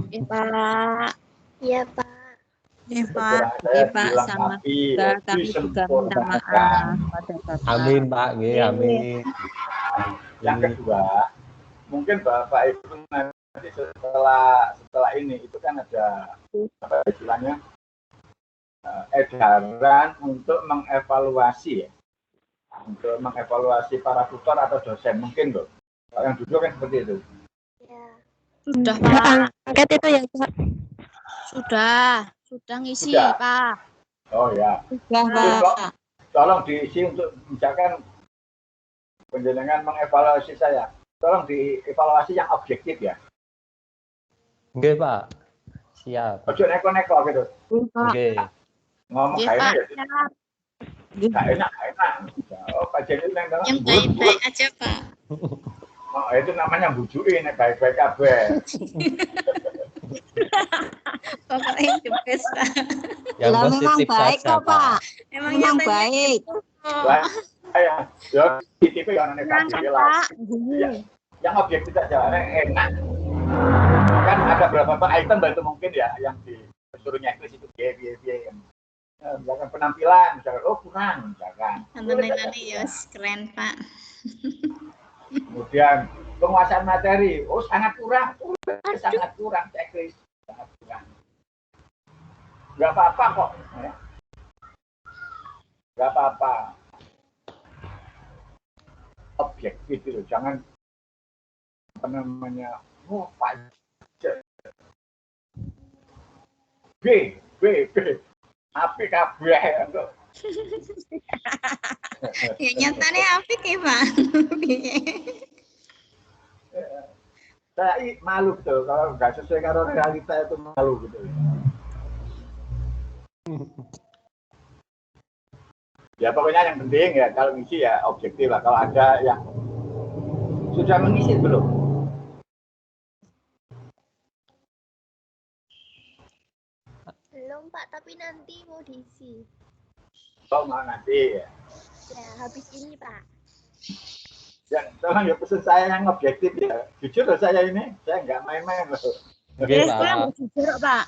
Speaker 6: Ya Pak.
Speaker 2: Iya Pak.
Speaker 6: Ya Pak. Ya Pak. Sama juga kami juga minta maaf pada Bapak.
Speaker 4: Amin Pak. Amin.
Speaker 1: Yang kedua, mungkin Bapak Ibu nanti setelah ini itu kan ada apa istilahnya edaran untuk mengevaluasi ya. Untuk mengevaluasi para tutor atau dosen mungkin loh. Kalau yang dulu kan seperti itu.
Speaker 2: Ya.
Speaker 5: Sudah Pak.
Speaker 10: Angkat itu ya Pak.
Speaker 5: Sudah ngisi
Speaker 1: Sudah.
Speaker 5: Pak.
Speaker 1: Oh ya.
Speaker 6: Sudah Pak.
Speaker 1: Tolong diisi untuk misalkan penjenengan mengevaluasi saya. Tolong dievaluasi yang objektif ya.
Speaker 4: Oke Pak. Siap.
Speaker 1: Ojo neko-neko gitu.
Speaker 4: Oke.
Speaker 1: Ngomong kayaknya ya. Gak enak. Oh, Pak Jenny
Speaker 2: Yang baik-baik aja Pak.
Speaker 1: Oh, itu namanya bujuin, baik-baik kabeh.
Speaker 2: Pokoknya the best Pak.
Speaker 4: Yang
Speaker 6: Lah, memang
Speaker 4: positif
Speaker 6: baik
Speaker 4: saja
Speaker 6: kok Pak.
Speaker 2: Emangnya
Speaker 6: Memang baik.
Speaker 1: Lah, ya di TV yang negatif lah. Yang objektif saja, enak. Kan ada beberapa item itu mungkin ya yang disuruhnya itu biaya. Misalkan penampilan, misalkan kurang, misalkan.
Speaker 2: Nanti keren Pak.
Speaker 1: Kemudian penguasaan materi, sangat kurang, checklist, sangat kurang. Gak apa-apa kok, ya. Gak apa-apa. Objektif itu, jangan apa namanya, Pak. B. Apik kabeh kok.
Speaker 2: Ya nyatane apik ya Pak.
Speaker 1: Saya malu tuh kalau nggak sesuai karo realita itu malu gitu. Ya pokoknya yang penting ya kalau ngisi ya objektif lah. Kalau ada yang sudah mengisi belum?
Speaker 2: Belum Pak, tapi nanti mau diisi.
Speaker 1: Oh mau nanti ya.
Speaker 2: Ya habis ini Pak.
Speaker 1: Ya tolong ya pesan saya yang objektif ya. Jujur loh saya ini, saya nggak main-main loh.
Speaker 4: Oke Pak.
Speaker 6: Jujur Pak.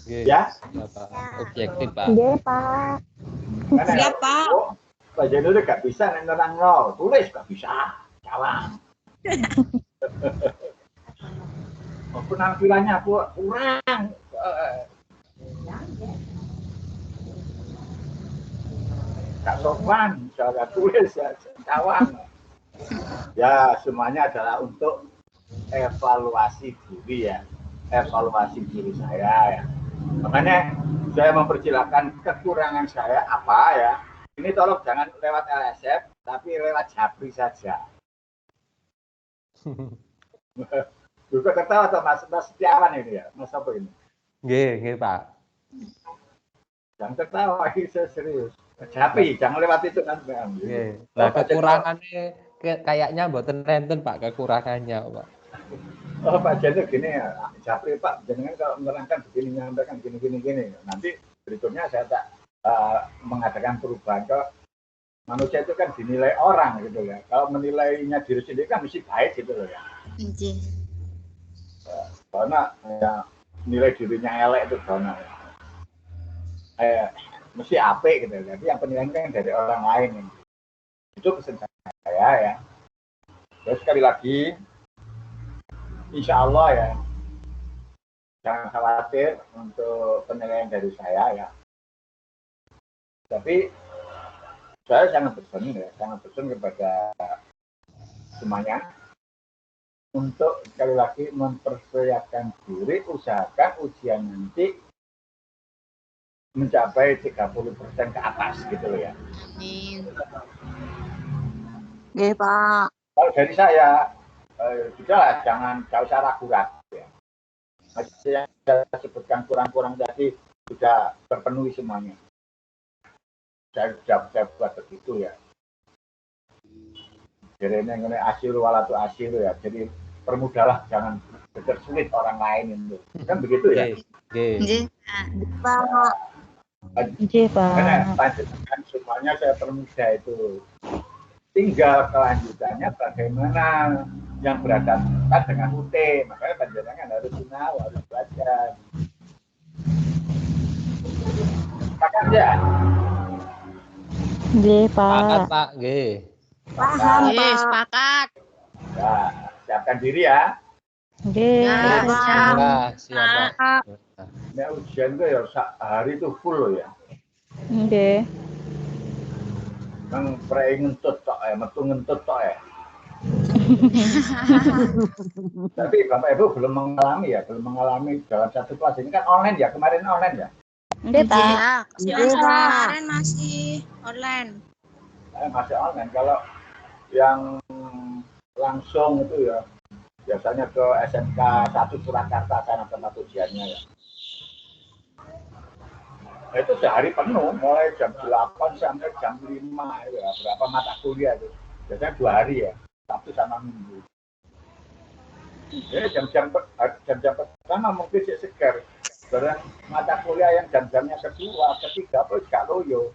Speaker 1: Ya.
Speaker 4: Pak. Objektif Pak.
Speaker 10: Iya Pak.
Speaker 6: Siap Pak.
Speaker 1: Pak Jenny udah nggak bisa nerang tulis nggak bisa, jalan. Penampilannya kurang. Kak sopan, saya tulis ya, kawan. Ya, semuanya adalah untuk evaluasi diri ya, evaluasi diri saya ya. Makanya saya mempersilahkan kekurangan saya apa ya. Ini tolong jangan lewat LSF, tapi lewat Japri saja. Juga ketawa atau Mas Setiawan ini ya, Mas apa ini?
Speaker 4: Nggih, Pak.
Speaker 1: Jangan ketawa, ini serius. Japri, jangan lewat itu kan.
Speaker 4: Nggih. Lah kekurangannya kayaknya mboten nenten Pak, kekurangannya Pak.
Speaker 1: Oh Pak Jani gini ya, Japri Pak, jangan kalau menerangkan begini, menyampaikan gini. Nanti berikutnya saya tak mengadakan perubahan ke manusia itu kan dinilai orang gitu ya. Kalau menilainya diri sendiri kan mesti baik gitu loh ya. Karena ya, nilai dirinya elek itu karena mesti apik gitu. Jadi yang penilaian kan dari orang lain. Itu pesan saya ya. Terus sekali lagi, insya Allah ya, jangan khawatir untuk penilaian dari saya ya. Tapi saya sangat berpesan kepada semuanya untuk sekali lagi mempersiapkan diri, usahakan ujian nanti mencapai 30% ke atas gitu loh ya.
Speaker 2: Amin.
Speaker 6: Oke, Pak.
Speaker 1: Kalau dari saya, sudahlah jangan usah ragu-ragu ya. Masih yang saya sebutkan kurang-kurang tadi sudah terpenuhi semuanya. Saya buat begitu ya. Jadi ini asyru walatu asyru ya. Jadi permudahlah, jangan bersulit orang lain itu. Kan begitu ya?
Speaker 2: Nggih.
Speaker 10: Nggih, Pak.
Speaker 1: Karena lanjutkan semuanya saya permudah itu. Tinggal kelanjutannya bagaimana yang beradaptasi dengan UT. Makanya panjenengan harus sinau, harus belajar. Sepakat ya?
Speaker 10: Nggih,
Speaker 4: Sepakat,
Speaker 10: Pak.
Speaker 4: Pak, nggih.
Speaker 6: Paham, Pak.
Speaker 2: Sepakat.
Speaker 1: Ya, siapkan diri ya.
Speaker 10: Nggih.
Speaker 4: Ya, siap, Pak.
Speaker 1: Nah, ujian itu ya sehari itu full loh ya.
Speaker 10: Nggih.
Speaker 1: Nang prei ngentut tok metu ngentut tok ya. Tapi Bapak Ibu belum mengalami dalam satu kelas ini kan online ya, kemarin online ya.
Speaker 10: Nggih, Pak.
Speaker 6: Kemarin masih online.
Speaker 1: Masih online. Kalau yang langsung itu ya biasanya ke SMK 1 Surakarta sana tempat ujiannya ya. Nah, itu sehari penuh, mulai jam 8 sampai jam 5 ya, berapa mata kuliah itu. Biasanya 2 hari ya, Sabtu sama Minggu. Jadi jam-jam pertama mungkin segar. Karena mata kuliah yang jam-jamnya kedua, ketiga, terus gak loyo.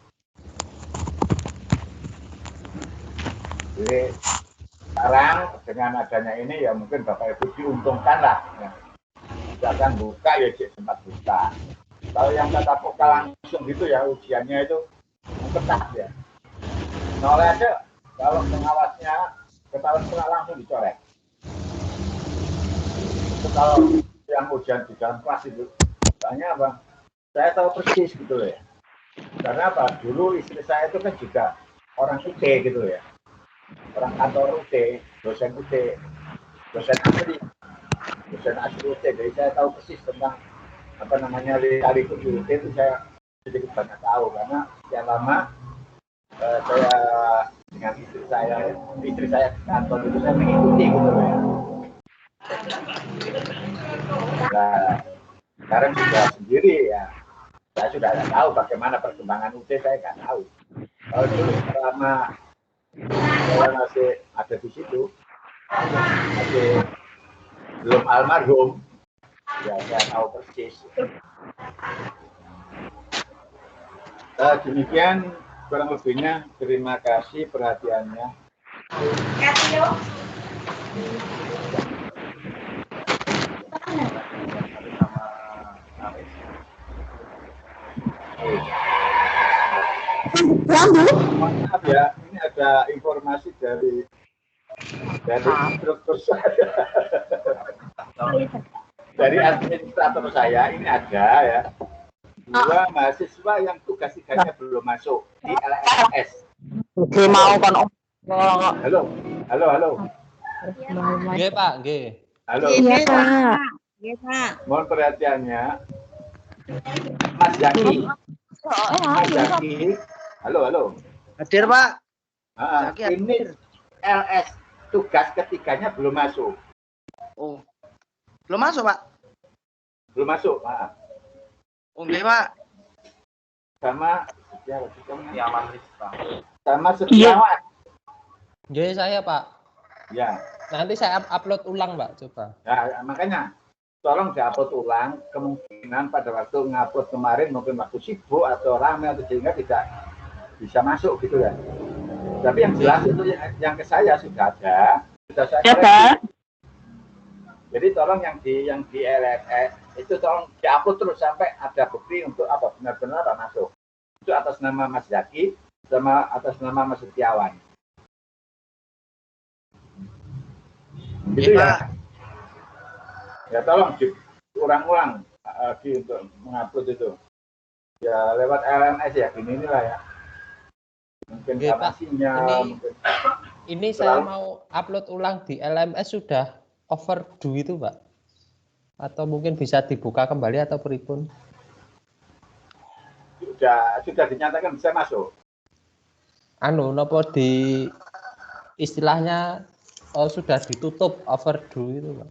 Speaker 1: Jadi sekarang dengan adanya ini ya mungkin Bapak Ibu diuntungkan lah. Ya. Misalkan buka ya sempat buka. Kalau yang tatap muka langsung gitu ya ujiannya itu ketat ya. Nah oleh aja kalau pengawasnya ketahuan langsung dicoret. Itu kalau yang ujian di dalam kelas itu, soalnya apa? Saya tahu persis gitu ya. Karena apa? Dulu istri saya itu kan juga orang UT gitu ya. Orang kantor UT, dosen UT, dosen asli UT. Jadi saya tahu persis tentang apa namanya lika-liku di UT itu saya sedikit banyak tahu karena sekian lama saya dengan istri saya di kantor itu saya mengikuti gitu ya. Nah, sekarang sudah sendiri ya, saya sudah tidak tahu bagaimana perkembangan UT, saya nggak tahu. Kalau dulu selama saya masih ada di situ, masih belum almarhum, ya saya tahu persis. Demikian kurang lebihnya, terima kasih perhatiannya. Maaf ya, ini ada informasi dari dari instruktur saya, dari administrator saya ini ada ya 2 mahasiswa yang tugas 3-nya belum masuk di LMS.
Speaker 9: Oke, mau kan Om.
Speaker 1: Halo.
Speaker 4: Nggih, Pak, nggih.
Speaker 1: Halo.
Speaker 6: Iya, Pak. Iya, Pak.
Speaker 1: Mohon perhatiannya. Mas Zaki. Halo.
Speaker 12: Hadir, Pak.
Speaker 1: Ini LS tugas 3-nya belum masuk.
Speaker 12: Oh. Belum masuk, Pak?
Speaker 1: Belum masuk, Pak.
Speaker 12: Oke, Pak.
Speaker 1: Sama Setiawan.
Speaker 4: Nggih, saya, Pak.
Speaker 1: Ya.
Speaker 4: Nanti saya upload ulang, Pak, coba.
Speaker 1: Ya, makanya tolong diupload ulang. Kemungkinan pada waktu ngupload kemarin mungkin waktu sibuk atau ramai atau sehingga tidak bisa masuk gitu ya. Tapi yang jelas itu yang ke saya sudah ada, sudah saya koreksi. Jadi tolong yang di LMS itu tolong diupload terus sampai ada bukti untuk apa benar-benar masuk. Itu atas nama Mas Zaki sama atas nama Mas Setiawan. Gitu ya. Ya tolong diulang-ulang lagi untuk mengupload itu. Ya lewat LMS ya, inilah ya. Mungkin karena sinyal.
Speaker 4: Ini saya mau upload ulang di LMS sudah overdue itu, Pak? Atau mungkin bisa dibuka kembali atau pripun?
Speaker 1: Sudah dinyatakan bisa masuk.
Speaker 4: Nopo di istilahnya sudah ditutup overdue itu, Pak?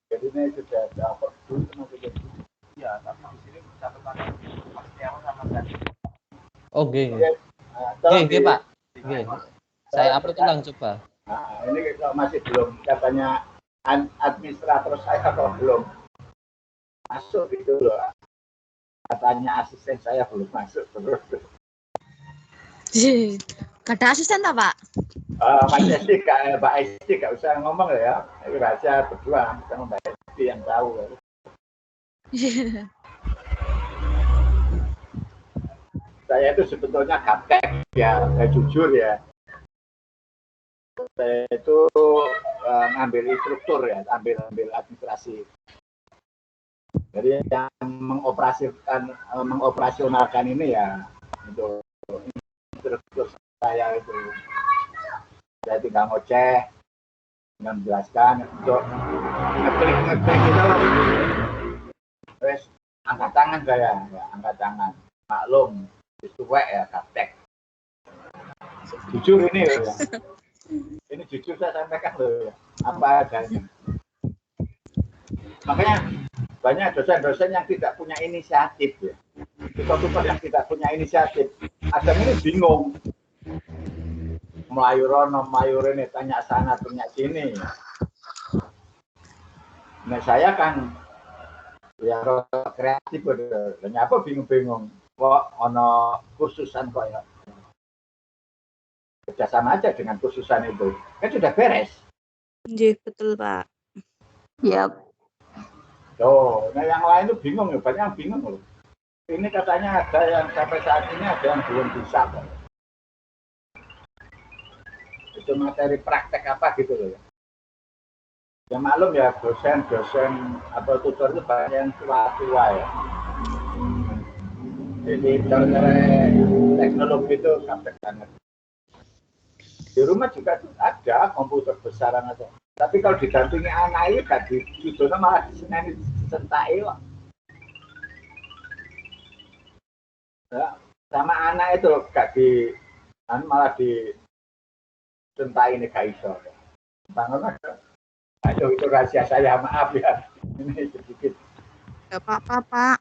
Speaker 1: Jadi ini sudah ada overdue ya, tapi di sini catatan Mas Setiawan sama Zaki.
Speaker 4: Oh, nggih. Nggih, Pak. Nggih. Saya upload ulang coba.
Speaker 1: Nah, ini kalau masih belum katanya administrator saya kalau belum masuk gitu loh. Katanya asisten saya belum masuk terus.
Speaker 9: Gak ada asisten tak, Pak?
Speaker 1: Mas Esti, Mbak Esti gak usah ngomong ya. Ini rahasia berdua sama Mbak Esti yang tahu. Saya itu sebetulnya gaptek ya, saya jujur ya. Saya itu ngambil instruktur ya, ambil administrasi. Jadi yang mengoperasionalkan ini ya untuk instruktur saya itu. Saya tinggal ngoceh, menjelaskan untuk ngeklik itu. Terus angkat tangan saya, ya, angkat tangan. Maklum, sesuai ya gaptek. Jujur ini ya. Ini jujur saya sampaikan loh, apa adanya. Makanya banyak dosen-dosen yang tidak punya inisiatif ya. Tutor-tutor yang tidak punya inisiatif, kadang ini bingung. Melayu rono, melayu rene, tanya sana, tanya sini. Nah saya kan ya kreatif, apa bingung-bingung. Kok ono kursusan kok ya. Kerjasama aja dengan khususan itu kan sudah beres.
Speaker 6: Iya betul, Pak.
Speaker 9: Yap.
Speaker 1: Tuh, nah yang lain itu bingung ya, banyak yang bingung loh. Ini katanya ada yang sampai saat ini ada yang belum bisa kok. Itu materi praktek apa gitu loh ya. Ya maklum ya dosen atau tutor itu banyak yang tua-tua ya. Jadi cara teknologi itu sampai banget. Di rumah juga ada komputer besaran aja. Tapi kalau didampingi anak ini gak dijudono malah diseneni disentai kok. Ya, sama anak itu gak malah disentai ini gak iso. Bangun ayo itu rahasia saya, maaf ya. Ini sedikit.
Speaker 6: Gak apa-apa, Pak.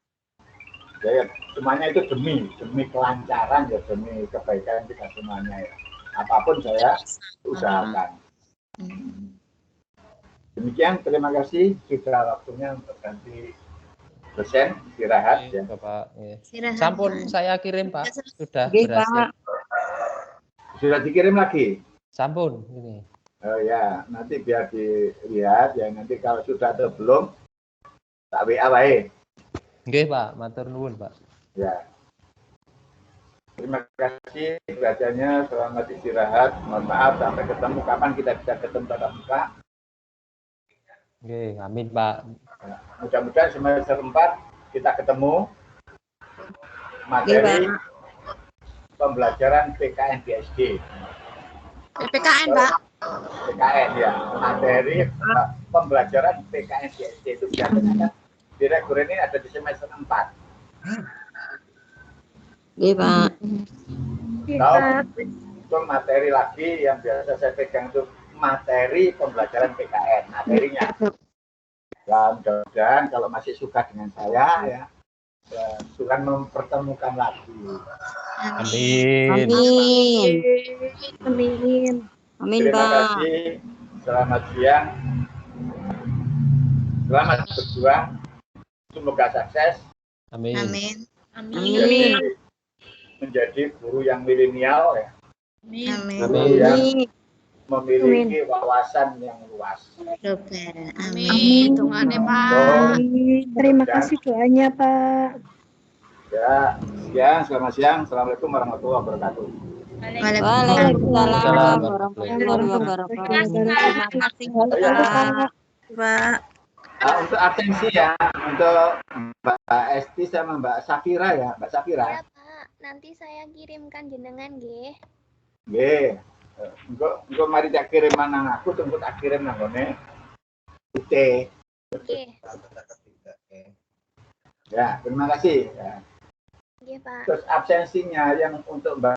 Speaker 1: Ya, semuanya itu demi kelancaran ya, demi kebaikan kita semuanya ya. Apapun saya usahakan. Demikian, terima kasih sudah waktunya untuk ganti dosen istirahat ya.
Speaker 4: Bapak. Sampun saya kirim, Pak. Sudah
Speaker 6: Oke,
Speaker 4: berhasil.
Speaker 6: Pak.
Speaker 1: Sudah dikirim lagi.
Speaker 4: Sampun ini.
Speaker 1: Oh ya, nanti biar dilihat ya, nanti kalau sudah atau belum tak WA wae.
Speaker 4: Nggih, Pak, matur nuwun, Pak.
Speaker 1: Ya. Terima kasih belajarnya, selamat istirahat. Mohon maaf sampai ketemu. Kapan kita bisa ketemu tatap muka?
Speaker 4: Oke, amin Pak.
Speaker 1: Mudah-mudahan semester 4 kita ketemu materi pembelajaran PKN di SD.
Speaker 2: PPKN, Pak.
Speaker 1: PKN ya, materi pembelajaran PKN di SD itu biasanya kan di reguler ini ada di semester 4.
Speaker 6: Iya, Pak.
Speaker 1: Tahu itu materi lagi yang biasa saya pegang itu materi pembelajaran PKN, materinya. Dan mudah-mudahan kalau masih suka dengan saya ya, Tuhan mempertemukan lagi.
Speaker 4: Amin.
Speaker 6: Amin.
Speaker 10: Amin.
Speaker 6: Amin,
Speaker 1: Terima
Speaker 6: Pak.
Speaker 1: kasih. Selamat siang. Selamat berjuang. Semoga sukses.
Speaker 4: Amin.
Speaker 2: Amin.
Speaker 6: Amin.
Speaker 1: Menjadi guru yang milenial ya.
Speaker 2: Amin.
Speaker 1: Guru yang memiliki wawasan yang luas.
Speaker 2: Global.
Speaker 11: Amin. Tungane, Pak.
Speaker 10: Terima kasih doanya, Pak.
Speaker 1: Ya, siang, selamat siang. Assalamualaikum warahmatullahi wabarakatuh.
Speaker 6: Waalaikumsalam warahmatullahi wabarakatuh. Terima kasih, Pak.
Speaker 1: Untuk absensi ya, untuk Mbak Esti sama Mbak Safira ya, Mbak Safira.
Speaker 13: Ya, Pak. Nanti saya kirimkan jenengan, nggih.
Speaker 1: Nggih. Engko mari tak kirim nang aku, tunggu tak kirim nang ngene. Oke.
Speaker 13: Nggih.
Speaker 1: Ya, terima kasih. Ya.
Speaker 13: Nggih, Pak.
Speaker 1: Terus absensinya yang untuk Mbak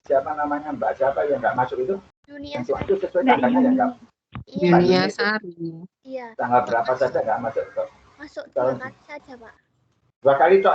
Speaker 1: siapa namanya, Mbak siapa yang nggak masuk itu?
Speaker 13: Dunia
Speaker 1: Yang itu sesuai tanggalnya ya nggak?
Speaker 13: Iya.
Speaker 6: Sari.
Speaker 13: Iya.
Speaker 1: Tanggal berapa saja nggak masuk?
Speaker 13: Masuk
Speaker 1: Tahun
Speaker 13: 2 kali saja, Pak.
Speaker 1: 2 kali toh